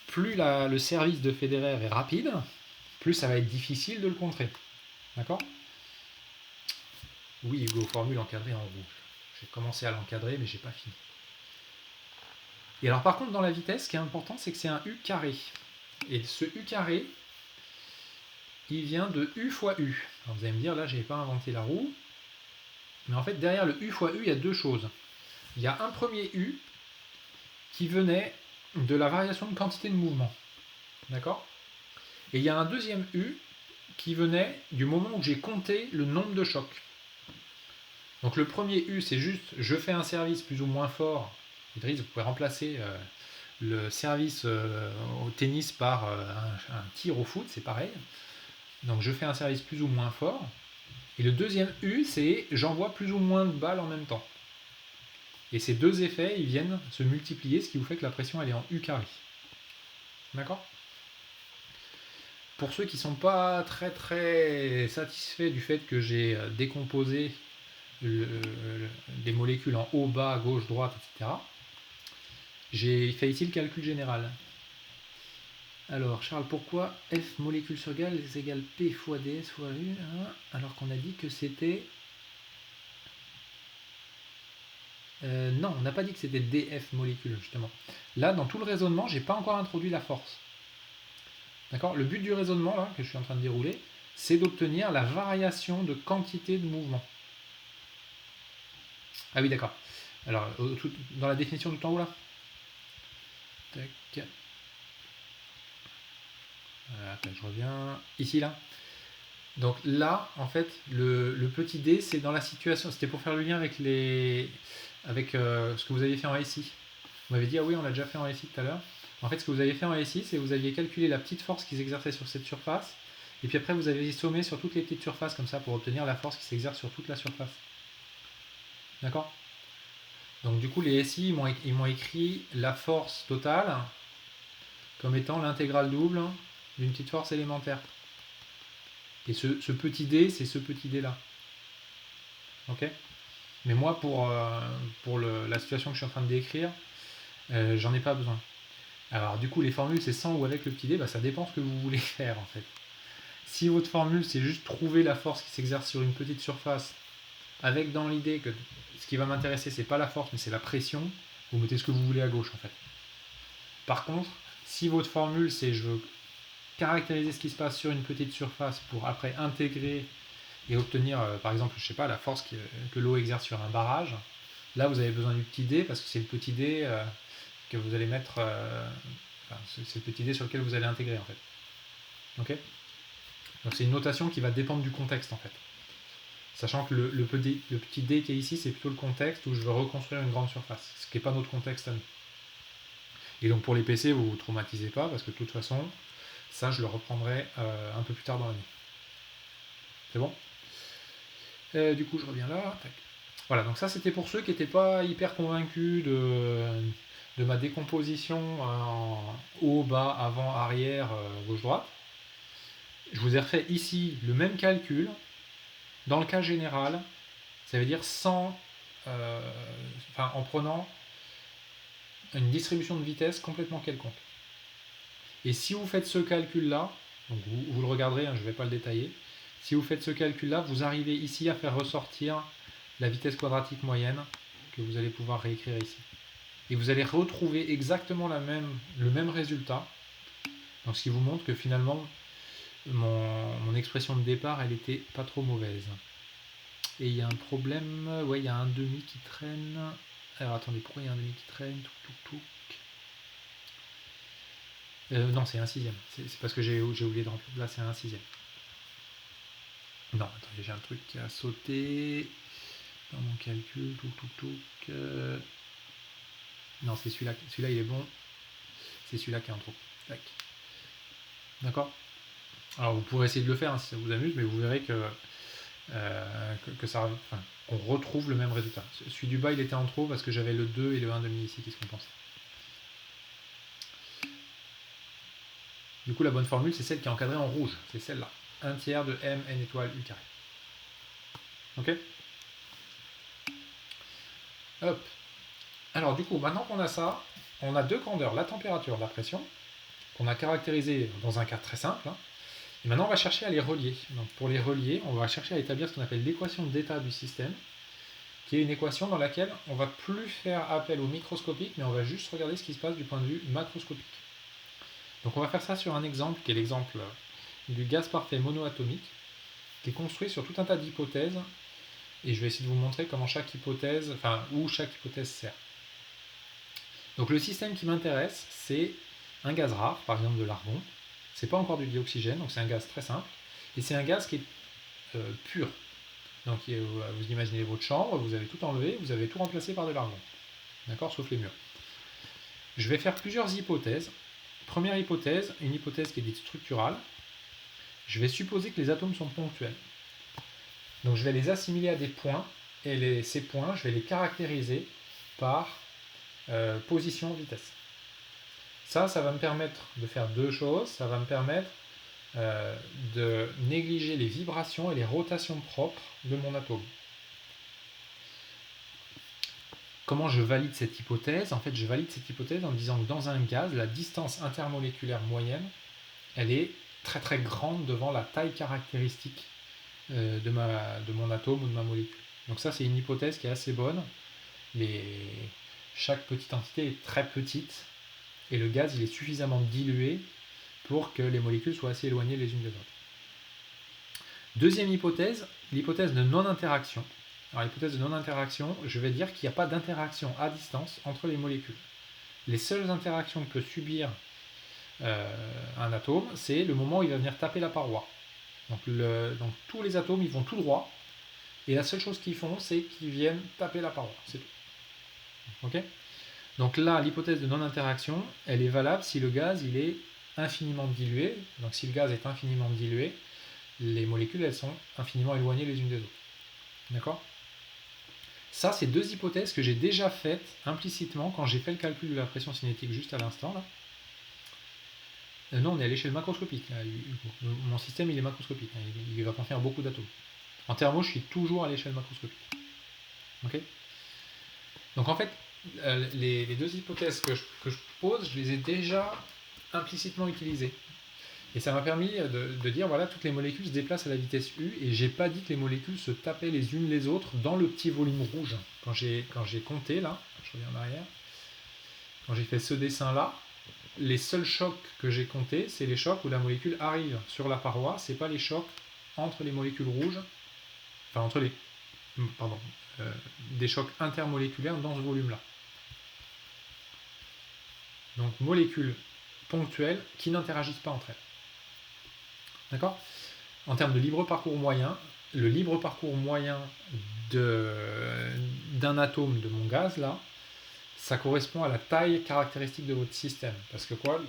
plus le service de Federer est rapide, plus ça va être difficile de le contrer. D'accord? Oui, Hugo, formule encadrée en rouge. J'ai commencé à l'encadrer, mais j'ai pas fini. Et alors par contre, dans la vitesse, ce qui est important, c'est que c'est un U carré. Et ce U carré, il vient de U fois U. Alors vous allez me dire, là, j'ai pas inventé la roue. Mais en fait, derrière le U fois U, il y a deux choses. Il y a un premier U qui venait de la variation de quantité de mouvement. D'accord? Et il y a un deuxième U qui venait du moment où j'ai compté le nombre de chocs. Donc le premier U, c'est juste, je fais un service plus ou moins fort. Idriss, vous pouvez remplacer le service au tennis par un tir au foot, c'est pareil. Donc je fais un service plus ou moins fort. Et le deuxième U, c'est j'envoie plus ou moins de balles en même temps. Et ces deux effets, ils viennent se multiplier, ce qui vous fait que la pression, elle est en U carré. D'accord? Pour ceux qui ne sont pas très très satisfaits du fait que j'ai décomposé des molécules en haut, bas, gauche, droite, etc., j'ai fait ici le calcul général. Alors, Charles, pourquoi F molécule sur gaz égale P fois ds fois U, hein, alors qu'on a dit que c'était... non, on n'a pas dit que c'était df molécule, justement. Là, dans tout le raisonnement, j'ai pas encore introduit la force. D'accord? Le but du raisonnement, là, que je suis en train de dérouler, c'est d'obtenir la variation de quantité de mouvement. Ah oui, d'accord. Alors, dans la définition tout en haut là. Tac. Attends, je reviens. Ici, là. Donc là, en fait, le petit d, c'est dans la situation. C'était pour faire le lien avec ce que vous aviez fait en SI. Vous m'avez dit, ah oui, on l'a déjà fait en SI tout à l'heure. En fait, ce que vous avez fait en SI, c'est que vous aviez calculé la petite force qui s'exerçait sur cette surface. Et puis après, vous avez sommé sur toutes les petites surfaces comme ça pour obtenir la force qui s'exerce sur toute la surface. D'accord? Donc du coup, les SI, ils m'ont écrit la force totale comme étant l'intégrale double d'une petite force élémentaire. Et ce petit d, c'est ce petit d là. Ok? Mais moi, pour la situation que je suis en train de décrire, j'en ai pas besoin. Alors du coup, les formules, c'est sans ou avec le petit d, bah, ça dépend ce que vous voulez faire en fait. Si votre formule, c'est juste trouver la force qui s'exerce sur une petite surface, avec dans l'idée que ce qui va m'intéresser, c'est pas la force, mais c'est la pression, vous mettez ce que vous voulez à gauche en fait. Par contre, si votre formule, c'est je veux caractériser ce qui se passe sur une petite surface pour après intégrer et obtenir, par exemple, je sais pas, la force que l'eau exerce sur un barrage, là vous avez besoin du petit d parce que c'est le petit d que vous allez mettre, c'est le petit d sur lequel vous allez intégrer en fait. Ok? Donc c'est une notation qui va dépendre du contexte en fait. Sachant que le petit d qui est ici, c'est plutôt le contexte où je veux reconstruire une grande surface, ce qui n'est pas notre contexte à nous. Et donc pour les PC, vous ne vous traumatisez pas parce que de toute façon, ça je le reprendrai un peu plus tard dans l'année. C'est bon? Du coup, je reviens là. Tac. Voilà, donc ça c'était pour ceux qui n'étaient pas hyper convaincus de ma décomposition en haut, bas, avant, arrière, gauche, droite. Je vous ai refait ici le même calcul. Dans le cas général, ça veut dire en prenant une distribution de vitesse complètement quelconque. Et si vous faites ce calcul-là, donc vous le regarderez, je ne vais pas le détailler, si vous faites ce calcul-là, vous arrivez ici à faire ressortir la vitesse quadratique moyenne que vous allez pouvoir réécrire ici. Et vous allez retrouver exactement le même résultat. Donc ce qui vous montre que finalement, mon expression de départ, elle était pas trop mauvaise. Et il y a un problème, ouais, il y a un demi qui traîne. Alors attendez, pourquoi il y a un demi qui traîne? Non, c'est un sixième. C'est parce que j'ai oublié de remplir. Là, c'est un sixième. Non, attendez, j'ai un truc qui a sauté dans mon calcul. Non, c'est celui-là. Celui-là, il est bon. C'est celui-là qui est en trop. Tac. D'accord? Alors, vous pourrez essayer de le faire hein, si ça vous amuse, mais vous verrez qu'on retrouve le même résultat. Celui du bas, il était en trop parce que j'avais le 2 et le 1,5 ici qui se compensent. Du coup, la bonne formule, c'est celle qui est encadrée en rouge. C'est celle-là. 1 tiers de m n étoile u carré. Ok? Hop. Alors, du coup, maintenant qu'on a ça, on a deux grandeurs, la température, la pression, qu'on a caractérisé dans un cas très simple. Hein. Et maintenant, on va chercher à les relier. Donc, pour les relier, on va chercher à établir ce qu'on appelle l'équation d'état du système, qui est une équation dans laquelle on ne va plus faire appel au microscopique, mais on va juste regarder ce qui se passe du point de vue macroscopique. Donc on va faire ça sur un exemple, qui est l'exemple du gaz parfait monoatomique, qui est construit sur tout un tas d'hypothèses, et je vais essayer de vous montrer comment où chaque hypothèse sert. Donc le système qui m'intéresse, c'est un gaz rare, par exemple de l'argon. C'est pas encore du dioxygène, donc c'est un gaz très simple, et c'est un gaz qui est pur. Donc vous imaginez votre chambre, vous avez tout enlevé, vous avez tout remplacé par de l'argon. D'accord? Sauf les murs. Je vais faire plusieurs hypothèses. Première hypothèse, une hypothèse qui est dite structurale. Je vais supposer que les atomes sont ponctuels. Donc je vais les assimiler à des points, et ces points, je vais les caractériser par position, vitesse. Ça va me permettre de faire deux choses. Ça va me permettre de négliger les vibrations et les rotations propres de mon atome. Comment je valide cette hypothèse? En fait, je valide cette hypothèse en disant que dans un gaz, la distance intermoléculaire moyenne, elle est très très grande devant la taille caractéristique de mon atome ou de ma molécule. Donc ça, c'est une hypothèse qui est assez bonne. Chaque petite entité est très petite et le gaz, il est suffisamment dilué pour que les molécules soient assez éloignées les unes des autres. Deuxième hypothèse, l'hypothèse de non-interaction. Alors l'hypothèse de non-interaction, je vais dire qu'il n'y a pas d'interaction à distance entre les molécules. Les seules interactions que peut subir un atome, c'est le moment où il va venir taper la paroi. Donc tous les atomes, ils vont tout droit, et la seule chose qu'ils font, c'est qu'ils viennent taper la paroi. C'est tout. Ok ? Donc là, l'hypothèse de non-interaction, elle est valable si le gaz il est infiniment dilué. Donc si le gaz est infiniment dilué, les molécules elles sont infiniment éloignées les unes des autres. D'accord ? Ça, c'est deux hypothèses que j'ai déjà faites implicitement quand j'ai fait le calcul de la pression cinétique juste à l'instant. Là. Non, on est à l'échelle macroscopique. Là. Mon système il est macroscopique. Hein. Il va contenir beaucoup d'atomes. En thermo, je suis toujours à l'échelle macroscopique. Ok ? Donc en fait, les deux hypothèses que je pose, je les ai déjà implicitement utilisées. Et ça m'a permis de dire, voilà, toutes les molécules se déplacent à la vitesse U, et j'ai pas dit que les molécules se tapaient les unes les autres dans le petit volume rouge. Quand j'ai compté, là, je reviens en arrière, quand j'ai fait ce dessin-là, les seuls chocs que j'ai comptés, c'est les chocs où la molécule arrive sur la paroi, c'est pas les chocs entre les molécules rouges, enfin entre les... Pardon, des chocs intermoléculaires dans ce volume-là. Donc molécules ponctuelles qui n'interagissent pas entre elles. D'accord ? En termes de libre parcours moyen, le libre parcours moyen d'un atome de mon gaz, là, ça correspond à la taille caractéristique de votre système. Parce que quoi,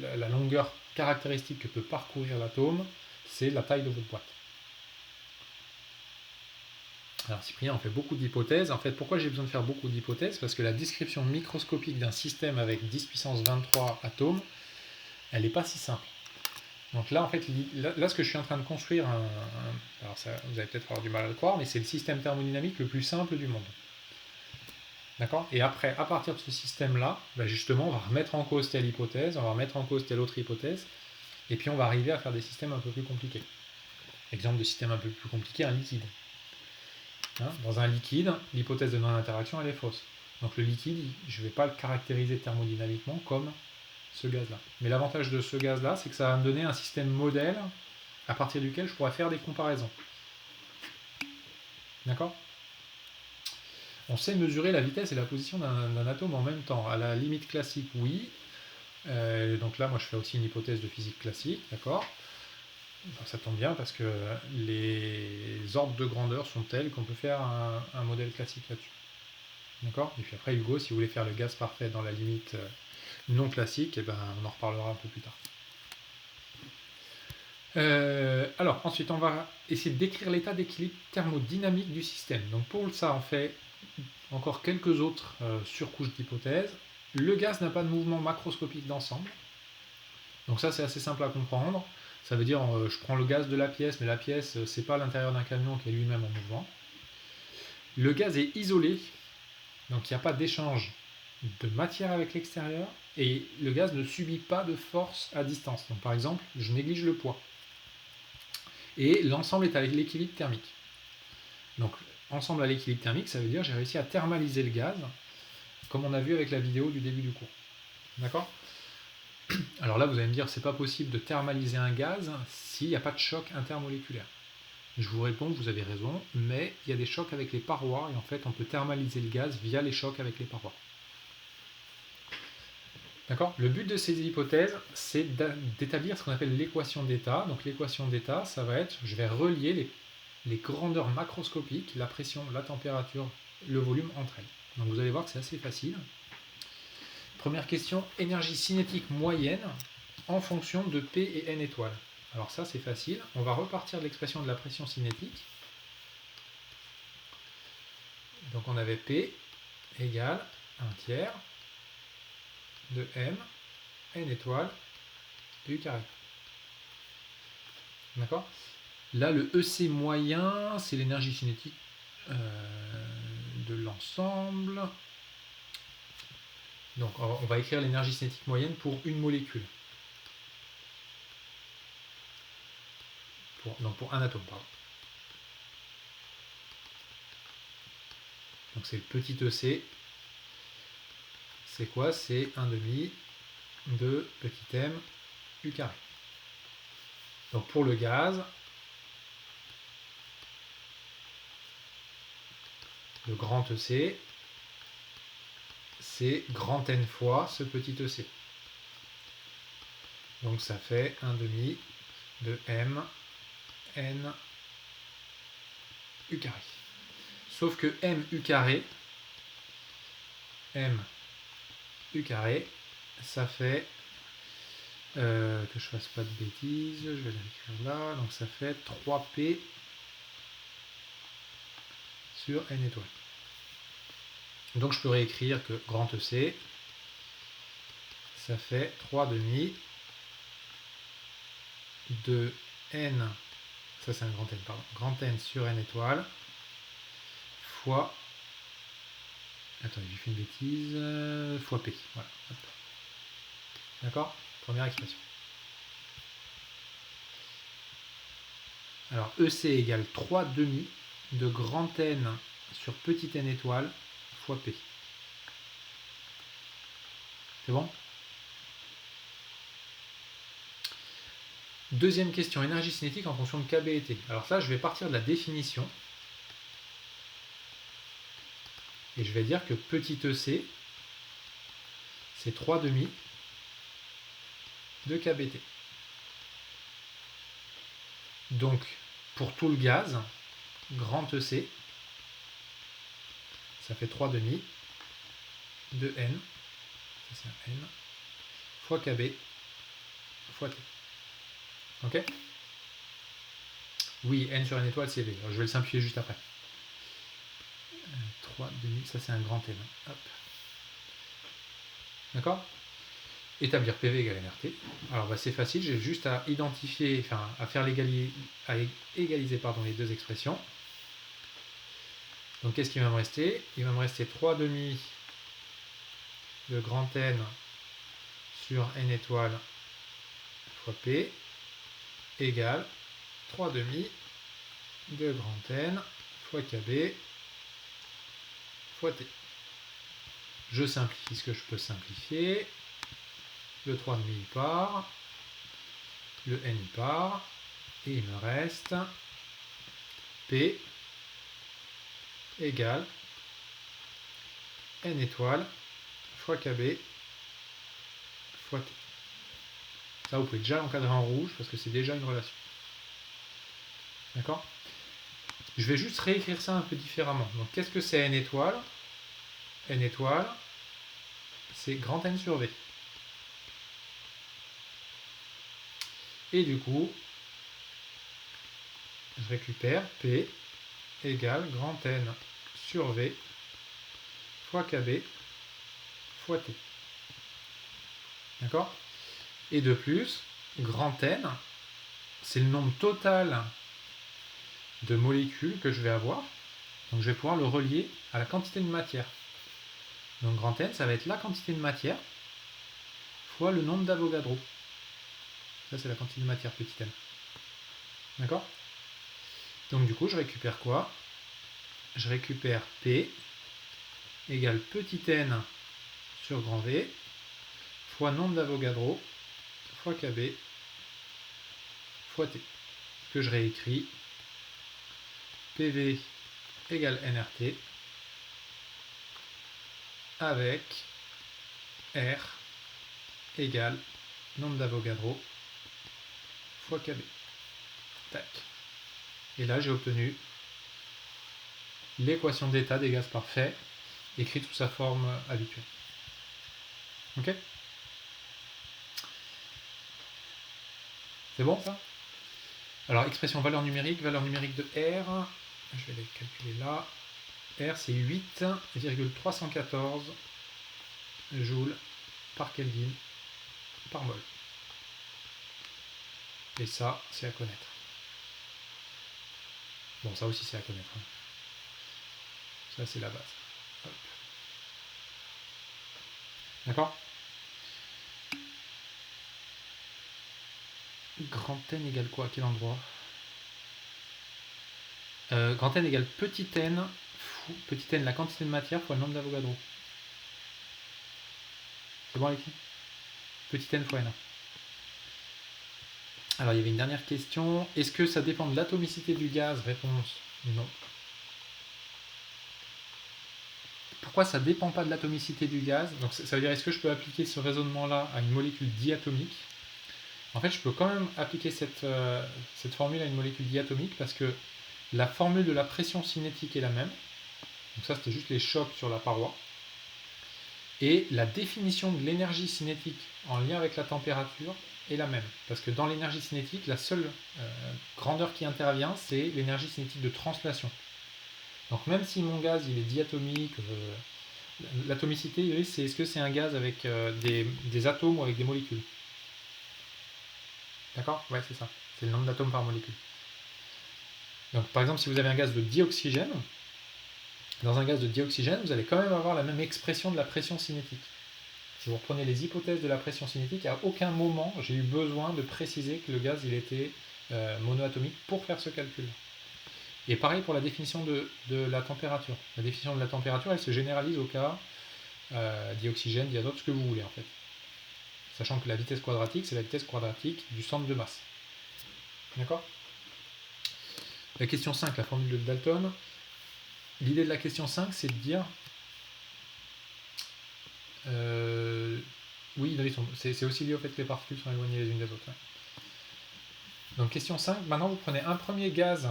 la longueur caractéristique que peut parcourir l'atome, c'est la taille de votre boîte. Alors Cyprien, on fait beaucoup d'hypothèses. En fait, pourquoi j'ai besoin de faire beaucoup d'hypothèses ? Parce que la description microscopique d'un système avec 10 puissance 23 atomes, elle n'est pas si simple. Donc là, en fait, là, ce que je suis en train de construire, alors ça, vous allez peut-être avoir du mal à le croire, mais c'est le système thermodynamique le plus simple du monde. D'accord ? Et après, à partir de ce système-là, ben justement, on va remettre en cause telle hypothèse, on va remettre en cause telle autre hypothèse, et puis on va arriver à faire des systèmes un peu plus compliqués. Exemple de système un peu plus compliqué, un liquide. Hein ? Dans un liquide, l'hypothèse de non-interaction, elle est fausse. Donc le liquide, je ne vais pas le caractériser thermodynamiquement comme ce gaz-là. Mais l'avantage de ce gaz-là, c'est que ça va me donner un système modèle à partir duquel je pourrais faire des comparaisons. D'accord ? On sait mesurer la vitesse et la position d'un atome en même temps. À la limite classique, oui. Donc là, moi, je fais aussi une hypothèse de physique classique, d'accord ? Donc, ça tombe bien parce que les ordres de grandeur sont tels qu'on peut faire un modèle classique là-dessus. D'accord ? Et puis après, Hugo, si vous voulez faire le gaz parfait dans la limite non classique, eh ben, on en reparlera un peu plus tard. Alors, ensuite, on va essayer de décrire l'état d'équilibre thermodynamique du système. Donc, pour ça, on fait encore quelques autres surcouches d'hypothèses. Le gaz n'a pas de mouvement macroscopique d'ensemble. Donc ça, c'est assez simple à comprendre. Ça veut dire, je prends le gaz de la pièce, mais la pièce, c'est pas l'intérieur d'un camion qui est lui-même en mouvement. Le gaz est isolé, donc il n'y a pas d'échange de matière avec l'extérieur, et le gaz ne subit pas de force à distance. Donc par exemple, je néglige le poids. Et l'ensemble est à l'équilibre thermique. Donc ensemble à l'équilibre thermique, ça veut dire j'ai réussi à thermaliser le gaz, comme on a vu avec la vidéo du début du cours. D'accord ? Alors là, vous allez me dire, c'est pas possible de thermaliser un gaz s'il n'y a pas de choc intermoléculaire. Je vous réponds, vous avez raison, mais il y a des chocs avec les parois, et en fait, on peut thermaliser le gaz via les chocs avec les parois. D'accord ? Le but de ces hypothèses, c'est d'établir ce qu'on appelle l'équation d'état. Donc l'équation d'état, ça va être, je vais relier les grandeurs macroscopiques, la pression, la température, le volume entre elles. Donc vous allez voir que c'est assez facile. Première question, énergie cinétique moyenne en fonction de P et N étoiles. Alors ça c'est facile, on va repartir de l'expression de la pression cinétique. Donc on avait P égale 1 tiers de M, N étoiles, U carré. D'accord ? Là le EC moyen, c'est l'énergie cinétique de l'ensemble. Donc on va écrire l'énergie cinétique moyenne pour une molécule. Pour un atome, pardon. Donc c'est le petit EC. C'est quoi ? C'est 1/2 de petit m U carré. Donc pour le gaz, Le grand EC, c'est grand N fois ce petit EC. Donc ça fait 1 demi de M N U carré. Sauf que M U carré, ça fait, que je fasse pas de bêtises, je vais l'écrire là, donc ça fait 3P sur N étoiles. Donc je peux réécrire que grand EC, ça fait 3 demi de N, ça c'est un grand N, pardon, grand N sur N étoiles, fois, attends, j'ai fait une bêtise, fois P, voilà. D'accord? Première expression. Alors EC égale 3 demi de grand N sur petit N étoile fois P. C'est bon? Deuxième question, énergie cinétique en fonction de KB et T. Alors ça, je vais partir de la définition. Et je vais dire que petit EC, c'est 3 demi de KBT. Donc, pour tout le gaz, grand EC, ça fait 3 demi de N, ça c'est un N, fois KB, fois T. Ok? Oui, N sur N étoile, c'est V. Alors, je vais le simplifier juste après. 3 demi, ça c'est un grand N. Hop. D'accord? Établir PV égale NRT. Alors bah, c'est facile, j'ai juste à identifier, enfin à faire égaliser les deux expressions. Donc qu'est-ce qu'il va me rester? Il va me rester 3 demi de grand N sur N étoile fois P égale 3 demi de grand N fois KB fois T. Je simplifie ce que je peux simplifier. Le 3 demi il part, le N il part, et il me reste P égale N étoile fois KB fois T. Ça, vous pouvez déjà l'encadrer en rouge parce que c'est déjà une relation. D'accord? Je vais juste réécrire ça un peu différemment. Donc, qu'est-ce que c'est N étoile? N étoile, c'est grand N sur V. Et du coup, je récupère P égale grand N sur V fois KB fois T. D'accord? Et de plus, grand N, c'est le nombre total de molécules que je vais avoir. Donc je vais pouvoir le relier à la quantité de matière. Donc grand N, ça va être la quantité de matière fois le nombre d'Avogadro. Ça, c'est la quantité de matière, petit n. D'accord? Donc du coup, je récupère quoi? Je récupère P égale petit n sur grand V fois nombre d'Avogadro fois KB fois T. Que je réécris PV égale nRT avec R égale nombre d'Avogadro fois KB. Tac. Et là, j'ai obtenu l'équation d'état des gaz parfaits écrite sous sa forme habituelle. Ok? C'est bon ça? Alors, expression valeur numérique de R, je vais les calculer là. R, c'est 8,314 joules par Kelvin par mol. Et ça, c'est à connaître. Bon, ça aussi, c'est à connaître. Hein. Ça, c'est la base. Hop. D'accord? Grand N égale quoi? À quel endroit? Grand N égale petit n, la quantité de matière fois le nombre d'Avogadro. C'est bon, Alexis? Petit n fois n. Alors, il y avait une dernière question. Est-ce que ça dépend de l'atomicité du gaz? Réponse non. pourquoi ça ne dépend pas de l'atomicité du gaz? Donc ça veut dire, est-ce que je peux appliquer ce raisonnement-là à une molécule diatomique? En fait, je peux quand même appliquer cette formule à une molécule diatomique parce que la formule de la pression cinétique est la même. Donc ça, c'était juste les chocs sur la paroi. Et la définition de l'énergie cinétique en lien avec la température est la même. Parce que dans l'énergie cinétique, la seule grandeur qui intervient, c'est l'énergie cinétique de translation. Donc même si mon gaz il est diatomique, l'atomicité, c'est est-ce que c'est un gaz avec des atomes ou avec des molécules? D'accord? Ouais, c'est ça. C'est le nombre d'atomes par molécule. Donc par exemple, si vous avez un gaz de dioxygène, dans un gaz de dioxygène, vous allez quand même avoir la même expression de la pression cinétique. Si vous reprenez les hypothèses de la pression cinétique, à aucun moment j'ai eu besoin de préciser que le gaz il était monoatomique pour faire ce calcul. Et pareil pour la définition de la température. La définition de la température, elle se généralise au cas dioxygène, diazote, ce que vous voulez en fait. Sachant que la vitesse quadratique, c'est la vitesse quadratique du centre de masse. D'accord? La question 5, la formule de Dalton. L'idée de la question 5, c'est de dire... oui, c'est aussi lié au fait que les particules sont éloignées les unes des autres. Ouais. Donc question 5, maintenant vous prenez un premier gaz,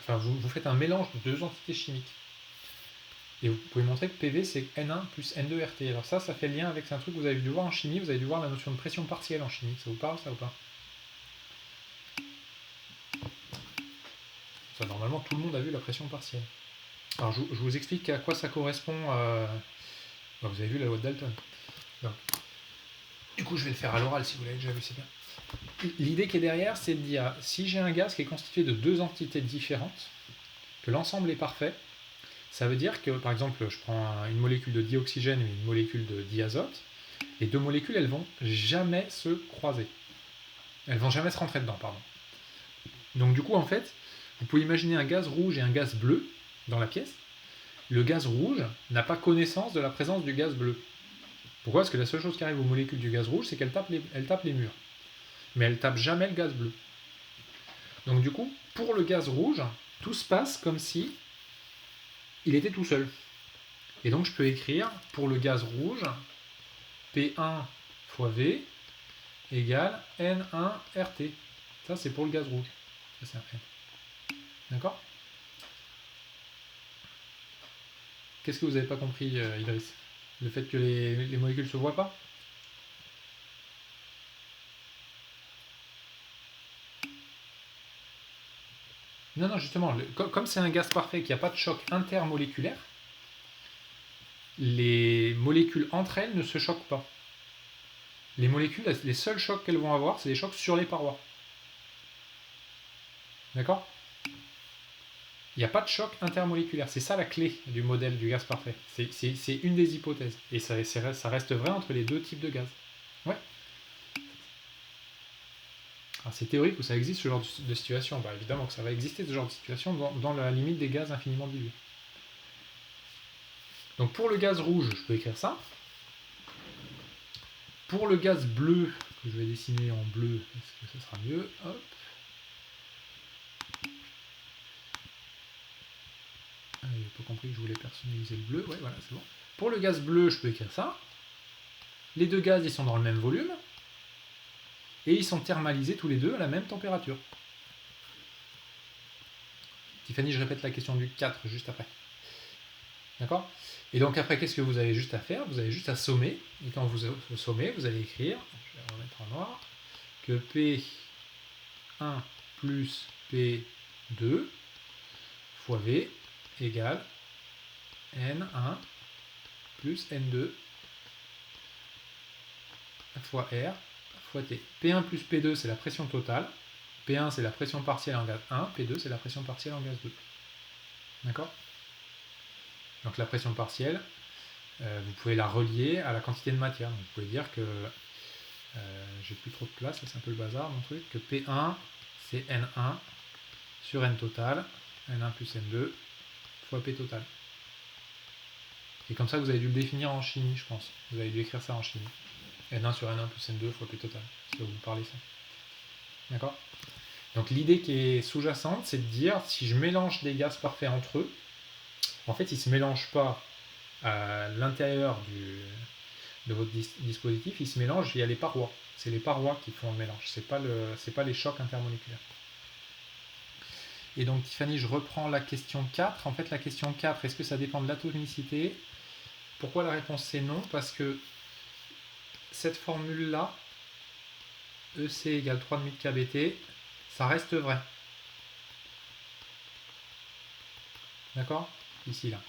vous faites un mélange de deux entités chimiques. Et vous pouvez montrer que PV c'est N1 plus N2RT. Alors ça fait lien avec un truc que vous avez dû voir en chimie, vous avez dû voir la notion de pression partielle en chimie. Ça vous parle ça ou pas? Ça, normalement tout le monde a vu la pression partielle. Alors je vous explique à quoi ça correspond. Vous avez vu la loi de Dalton. Donc, du coup je vais le faire à l'oral si vous l'avez déjà vu, c'est bien. L'idée qui est derrière, c'est de dire, si j'ai un gaz qui est constitué de deux entités différentes, que l'ensemble est parfait, ça veut dire que, par exemple, je prends une molécule de dioxygène et une molécule de diazote, les deux molécules, elles vont jamais se croiser. Elles vont jamais se rentrer dedans, pardon. Donc du coup, en fait, vous pouvez imaginer un gaz rouge et un gaz bleu dans la pièce. Le gaz rouge n'a pas connaissance de la présence du gaz bleu. Pourquoi? Parce que la seule chose qui arrive aux molécules du gaz rouge, c'est qu'elles tapent les murs. Mais elles tapent jamais le gaz bleu. Donc du coup, pour le gaz rouge, tout se passe comme si il était tout seul. Et donc je peux écrire, pour le gaz rouge, P1 fois V égale N1RT. Ça, c'est pour le gaz rouge. Ça, c'est un N. D'accord? Qu'est-ce que vous n'avez pas compris, Idriss? Le fait que les molécules ne se voient pas? Non, justement, comme c'est un gaz parfait, qu'il n'y a pas de choc intermoléculaire, les molécules entre elles ne se choquent pas. Les molécules, les seuls chocs qu'elles vont avoir, c'est des chocs sur les parois. D'accord? Il n'y a pas de choc intermoléculaire. C'est ça la clé du modèle du gaz parfait. C'est une des hypothèses. Et ça reste vrai entre les deux types de gaz. Ouais. Alors c'est théorique ou ça existe ce genre de situation? Bah, évidemment que ça va exister ce genre de situation dans la limite des gaz infiniment dilués. Donc pour le gaz rouge, je peux écrire ça. Pour le gaz bleu, que je vais dessiner en bleu, est-ce que ça sera mieux? Hop. J'ai pas compris que je voulais personnaliser le bleu. Ouais, voilà, c'est bon. Pour le gaz bleu, je peux écrire ça. Les deux gaz, ils sont dans le même volume. Et ils sont thermalisés tous les deux à la même température. Tiffany, je répète la question du 4 juste après. D'accord? Et donc après, qu'est-ce que vous avez juste à faire? Vous avez juste à sommer. Et quand vous sommez, vous allez écrire, je vais remettre en noir, que P1 plus P2 fois V égale N1 plus N2 fois R fois T. P1 plus P2, c'est la pression totale. P1, c'est la pression partielle en gaz 1. P2, c'est la pression partielle en gaz 2. D'accord? Donc la pression partielle, vous pouvez la relier à la quantité de matière. Donc, vous pouvez dire que j'ai plus trop de place, c'est un peu le bazar mon truc, que P1 c'est N1 sur N total, N1 plus N2 fois P total. Et comme ça vous avez dû le définir en chimie, je pense. Vous avez dû écrire ça en chimie. N1 sur N1 plus N2 fois P total, si vous parlez ça. D'accord? Donc l'idée qui est sous-jacente, c'est de dire, si je mélange des gaz parfaits entre eux, En fait, il ne se mélange pas à l'intérieur de votre dispositif, il se mélange via les parois. C'est les parois qui font le mélange, c'est pas les chocs intermoléculaires. Et donc Tiffany, je reprends la question 4. En fait, la question 4, est-ce que ça dépend de l'atomicité? Pourquoi la réponse c'est non? Parce que cette formule-là, EC égale 3,5 de KBT, ça reste vrai. D'accord? Ici, là.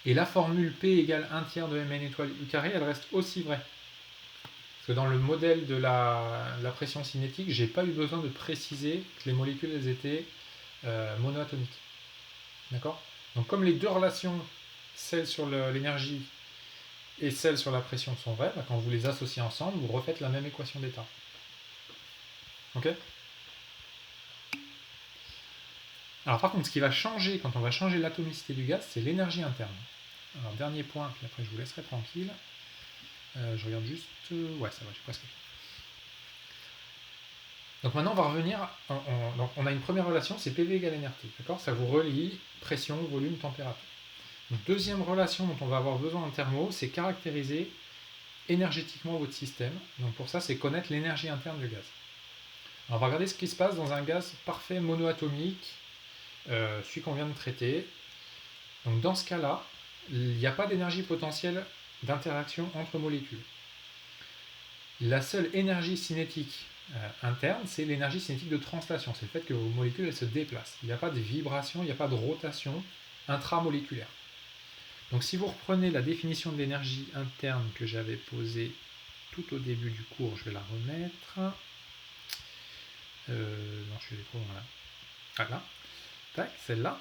Et la formule P égale 1 tiers de Mn étoile U carré, elle reste aussi vraie. Parce que dans le modèle de la pression cinétique, j'ai pas eu besoin de préciser que les molécules elles étaient monoatomiques. D'accord? Donc comme les deux relations, celle sur l'énergie et celle sur la pression sont vraies, bah, quand vous les associez ensemble, vous refaites la même équation d'état. Ok? Alors par contre, ce qui va changer quand on va changer l'atomicité du gaz, c'est l'énergie interne. Alors dernier point, puis après je vous laisserai tranquille. Je regarde juste... ouais, ça va, j'ai presque fini. Donc maintenant, on va revenir... donc on a une première relation, c'est PV égale nRT. D'accord? Ça vous relie pression, volume, température. Une deuxième relation dont on va avoir besoin en thermo, c'est caractériser énergétiquement votre système. Donc pour ça, c'est connaître l'énergie interne du gaz. Alors on va regarder ce qui se passe dans un gaz parfait monoatomique, celui qu'on vient de traiter. Donc dans ce cas-là, il n'y a pas d'énergie potentielle d'interaction entre molécules. La seule énergie cinétique interne, c'est l'énergie cinétique de translation. C'est le fait que vos molécules elles se déplacent. Il n'y a pas de vibration, il n'y a pas de rotation intramoléculaire. Donc si vous reprenez la définition de l'énergie interne que j'avais posée tout au début du cours, je vais la remettre. Non, je suis trop loin là. Voilà. Tac, celle-là.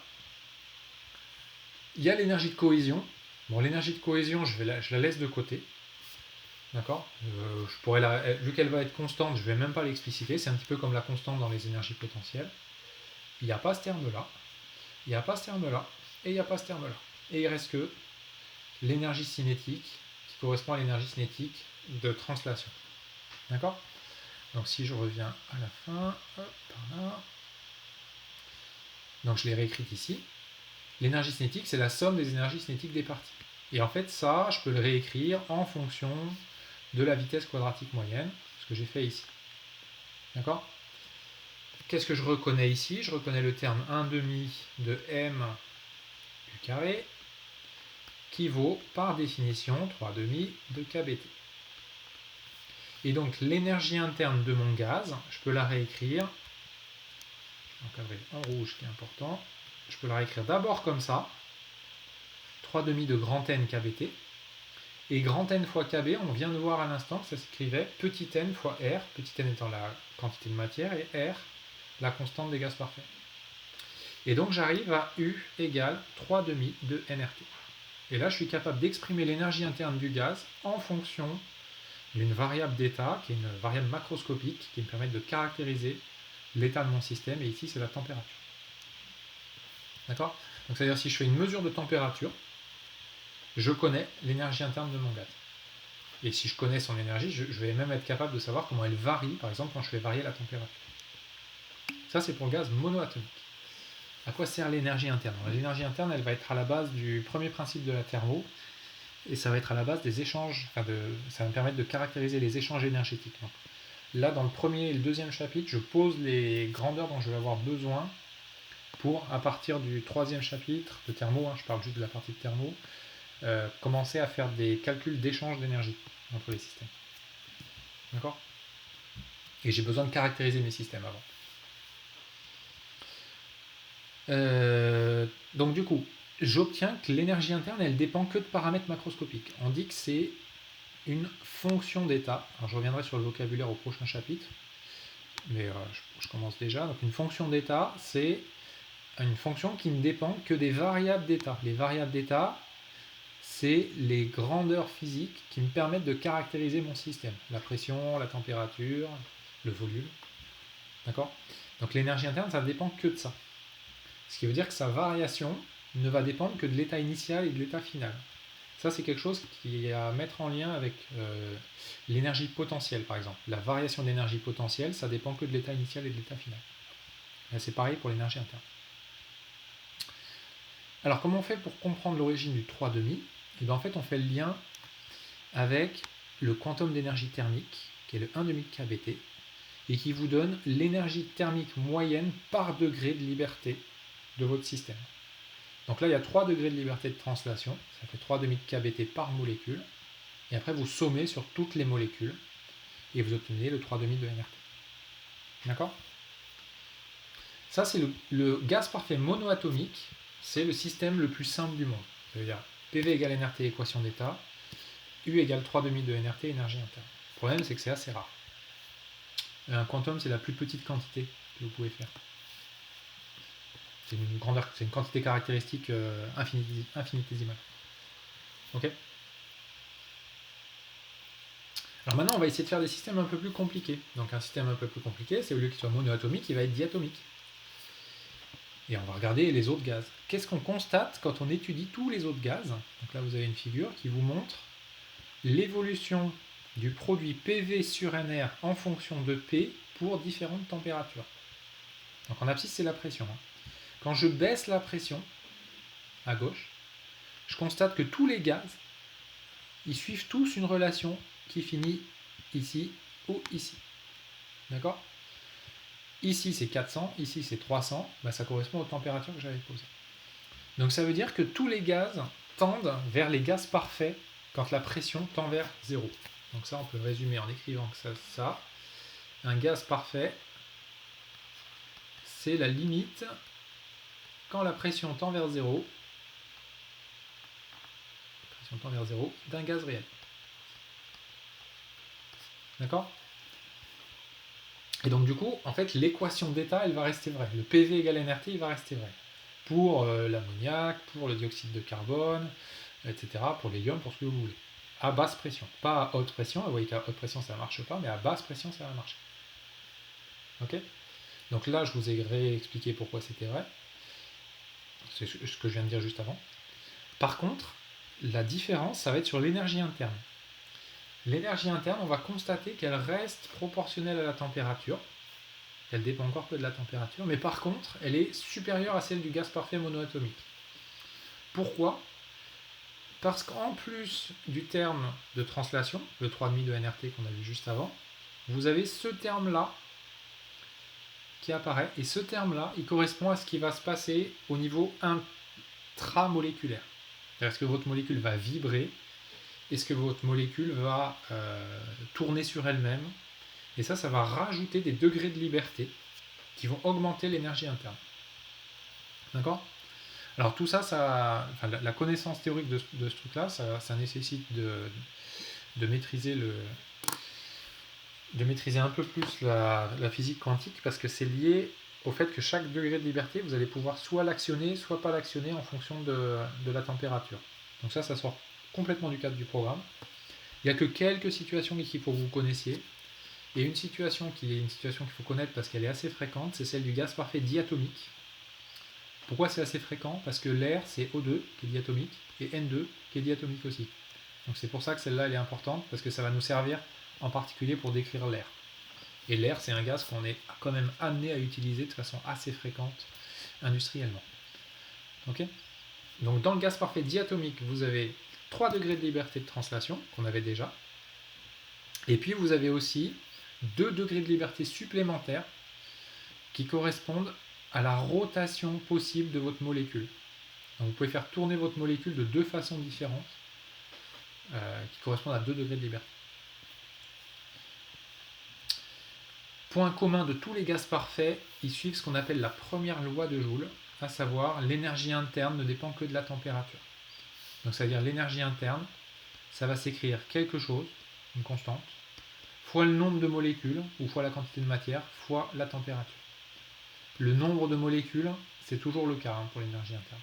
Il y a l'énergie de cohésion. Bon, l'énergie de cohésion, je la laisse de côté. D'accord? Vu qu'elle va être constante, je ne vais même pas l'expliciter. C'est un petit peu comme la constante dans les énergies potentielles. Il n'y a pas ce terme-là. Il n'y a pas ce terme-là. Et il n'y a pas ce terme-là. Et il reste que l'énergie cinétique qui correspond à l'énergie cinétique de translation. D'accord? Donc si je reviens à la fin, hop, par là. Donc je l'ai réécrite ici. L'énergie cinétique, c'est la somme des énergies cinétiques des parties. Et en fait, ça, je peux le réécrire en fonction de la vitesse quadratique moyenne, ce que j'ai fait ici. D'accord? Qu'est-ce que je reconnais ici? Je reconnais le terme 1,5 de m u carré, qui vaut par définition 3,5 de kBT. Et donc l'énergie interne de mon gaz, je peux la réécrire, je vais encadrer en rouge qui est important, je peux la réécrire d'abord comme ça, 3,5 de grand N kBT, et grand N fois kB, on vient de voir à l'instant que ça s'écrivait petit n fois R, petit n étant la quantité de matière, et R, la constante des gaz parfaits. Et donc j'arrive à U égale 3,5 de nRT. Et là, je suis capable d'exprimer l'énergie interne du gaz en fonction d'une variable d'état, qui est une variable macroscopique, qui me permet de caractériser l'état de mon système, et ici c'est la température. D'accord? Donc c'est-à-dire si je fais une mesure de température, je connais l'énergie interne de mon gaz. Et si je connais son énergie, je vais même être capable de savoir comment elle varie, par exemple quand je fais varier la température. Ça c'est pour le gaz monoatomique. À quoi sert l'énergie interne? L'énergie interne, elle va être à la base du premier principe de la thermo, et ça va être à la base des échanges, ça va me permettre de caractériser les échanges énergétiques. Donc, là, dans le premier et le deuxième chapitre, je pose les grandeurs dont je vais avoir besoin pour, à partir du troisième chapitre de thermo, je parle juste de la partie de thermo, commencer à faire des calculs d'échange d'énergie entre les systèmes. D'accord? Et j'ai besoin de caractériser mes systèmes avant. Donc du coup, j'obtiens que l'énergie interne, elle dépend que de paramètres macroscopiques. On dit que c'est une fonction d'état. Alors je reviendrai sur le vocabulaire au prochain chapitre, mais je commence déjà. Donc une fonction d'état, c'est une fonction qui ne dépend que des variables d'état. Les variables d'état, c'est les grandeurs physiques qui me permettent de caractériser mon système. La pression, la température, le volume. D'accord? Donc l'énergie interne, ça ne dépend que de ça. Ce qui veut dire que sa variation ne va dépendre que de l'état initial et de l'état final. Ça, c'est quelque chose qui est à mettre en lien avec l'énergie potentielle, par exemple. La variation d'énergie potentielle, ça dépend que de l'état initial et de l'état final. C'est pareil pour l'énergie interne. Alors comment on fait pour comprendre l'origine du 3,5? Et bien en fait on fait le lien avec le quantum d'énergie thermique, qui est le 1,5 kBt, et qui vous donne l'énergie thermique moyenne par degré de liberté de votre système. Donc là, il y a 3 degrés de liberté de translation, ça fait 3,5 kBt par molécule, et après vous sommez sur toutes les molécules, et vous obtenez le 3,5 de NRT. D'accord? Ça, c'est le gaz parfait monoatomique, c'est le système le plus simple du monde. Ça veut dire PV égale NRT, équation d'état, U égale 3,5 de NRT, énergie interne. Le problème, c'est que c'est assez rare. Un quantum, c'est la plus petite quantité que vous pouvez faire. C'est une quantité caractéristique infinitésimale. Ok? Alors maintenant, on va essayer de faire des systèmes un peu plus compliqués. Donc un système un peu plus compliqué, c'est au lieu qu'il soit monoatomique, il va être diatomique. Et on va regarder les autres gaz. Qu'est-ce qu'on constate quand on étudie tous les autres gaz? Donc là, vous avez une figure qui vous montre l'évolution du produit PV sur NR en fonction de P pour différentes températures. Donc en abscisse, c'est la pression. Quand je baisse la pression, à gauche, je constate que tous les gaz, ils suivent tous une relation qui finit ici ou ici. D'accord? Ici, c'est 400, ici, c'est 300. Ben, ça correspond aux températures que j'avais posées. Donc ça veut dire que tous les gaz tendent vers les gaz parfaits quand la pression tend vers 0. Donc ça, on peut résumer en écrivant que ça. Un gaz parfait, c'est la limite quand la pression tend vers 0, d'un gaz réel. D'accord? Et donc du coup, en fait, l'équation d'état, elle va rester vraie. Le PV égale NRT, il va rester vrai. Pour l'ammoniac, pour le dioxyde de carbone, etc., pour l'hélium, pour ce que vous voulez. À basse pression. Pas à haute pression, vous voyez qu'à haute pression ça ne marche pas, mais à basse pression ça va marcher. Ok? Donc là, je vous ai réexpliqué pourquoi c'était vrai. C'est ce que je viens de dire juste avant. Par contre, la différence, ça va être sur l'énergie interne. L'énergie interne, on va constater qu'elle reste proportionnelle à la température. Elle dépend encore que de la température, mais par contre, elle est supérieure à celle du gaz parfait monoatomique. Pourquoi? Parce qu'en plus du terme de translation, le 3,5 de NRT qu'on a vu juste avant, vous avez ce terme-là qui apparaît, et ce terme-là, il correspond à ce qui va se passer au niveau intramoléculaire. Est-ce que votre molécule va vibrer? Est-ce que votre molécule va tourner sur elle-même? Et ça va rajouter des degrés de liberté qui vont augmenter l'énergie interne. D'accord? Alors tout ça, la connaissance théorique de ce truc-là, ça nécessite de maîtriser un peu plus la physique quantique, parce que c'est lié au fait que chaque degré de liberté, vous allez pouvoir soit l'actionner, soit pas l'actionner en fonction de la température. Donc ça sort complètement du cadre du programme. Il n'y a que quelques situations qu'il faut que vous connaissiez. Et une situation qu'il faut connaître parce qu'elle est assez fréquente, c'est celle du gaz parfait diatomique. Pourquoi c'est assez fréquent? Parce que l'air, c'est O2 qui est diatomique et N2 qui est diatomique aussi. Donc c'est pour ça que celle-là, elle est importante, parce que ça va nous servir en particulier pour décrire l'air. Et l'air, c'est un gaz qu'on est quand même amené à utiliser de façon assez fréquente industriellement. Ok? Donc dans le gaz parfait diatomique, vous avez 3 degrés de liberté de translation, qu'on avait déjà. Et puis vous avez aussi 2 degrés de liberté supplémentaires qui correspondent à la rotation possible de votre molécule. Donc vous pouvez faire tourner votre molécule de 2 façons différentes qui correspondent à 2 degrés de liberté. Point commun de tous les gaz parfaits, ils suivent ce qu'on appelle la première loi de Joule, à savoir l'énergie interne ne dépend que de la température. Donc ça veut dire l'énergie interne, ça va s'écrire quelque chose, une constante, fois le nombre de molécules, ou fois la quantité de matière, fois la température. Le nombre de molécules, c'est toujours le cas pour l'énergie interne.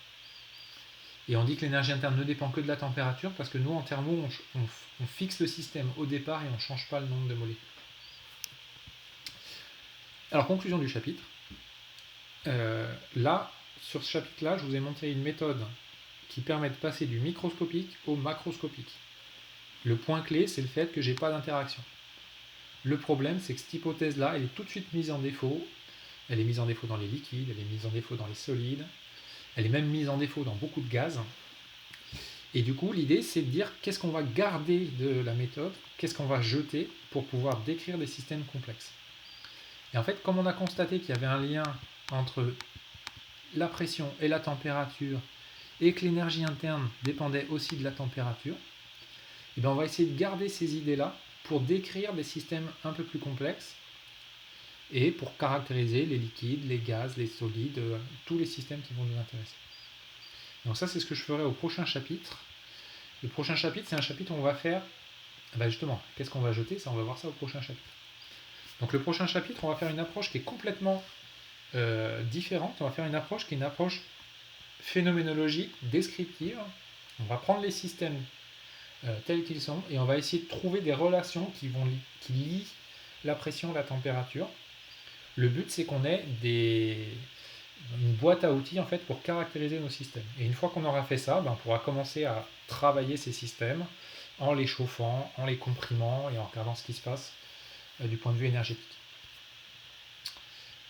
Et on dit que l'énergie interne ne dépend que de la température, parce que nous, en thermo, on fixe le système au départ et on ne change pas le nombre de molécules. Alors, conclusion du chapitre. Là, sur ce chapitre-là, je vous ai montré une méthode qui permet de passer du microscopique au macroscopique. Le point clé, c'est le fait que je n'ai pas d'interaction. Le problème, c'est que cette hypothèse-là, elle est tout de suite mise en défaut. Elle est mise en défaut dans les liquides, elle est mise en défaut dans les solides, Elle est même mise en défaut dans beaucoup de gaz. Et du coup, l'idée, c'est de dire qu'est-ce qu'on va garder de la méthode, qu'est-ce qu'on va jeter pour pouvoir décrire des systèmes complexes. Et en fait, comme on a constaté qu'il y avait un lien entre la pression et la température, et que l'énergie interne dépendait aussi de la température, et bien on va essayer de garder ces idées-là pour décrire des systèmes un peu plus complexes et pour caractériser les liquides, les gaz, les solides, tous les systèmes qui vont nous intéresser. Donc ça, c'est ce que je ferai au prochain chapitre. Le prochain chapitre, c'est un chapitre où on va faire, justement, qu'est-ce qu'on va jeter, ça on va voir ça au prochain chapitre. Donc le prochain chapitre, on va faire une approche qui est complètement différente. On va faire une approche qui est une approche phénoménologique, descriptive. On va prendre les systèmes tels qu'ils sont et on va essayer de trouver des relations qui lient la pression et la température. Le but, c'est qu'on ait une boîte à outils en fait pour caractériser nos systèmes. Et une fois qu'on aura fait ça, on pourra commencer à travailler ces systèmes en les chauffant, en les comprimant et en regardant ce qui se passe du point de vue énergétique.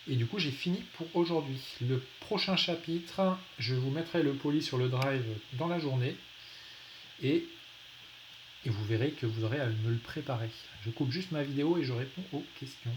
Et du coup, j'ai fini pour aujourd'hui. Le prochain chapitre, je vous mettrai le poly sur le drive dans la journée et vous verrez que vous aurez à me le préparer. Je coupe juste ma vidéo et je réponds aux questions.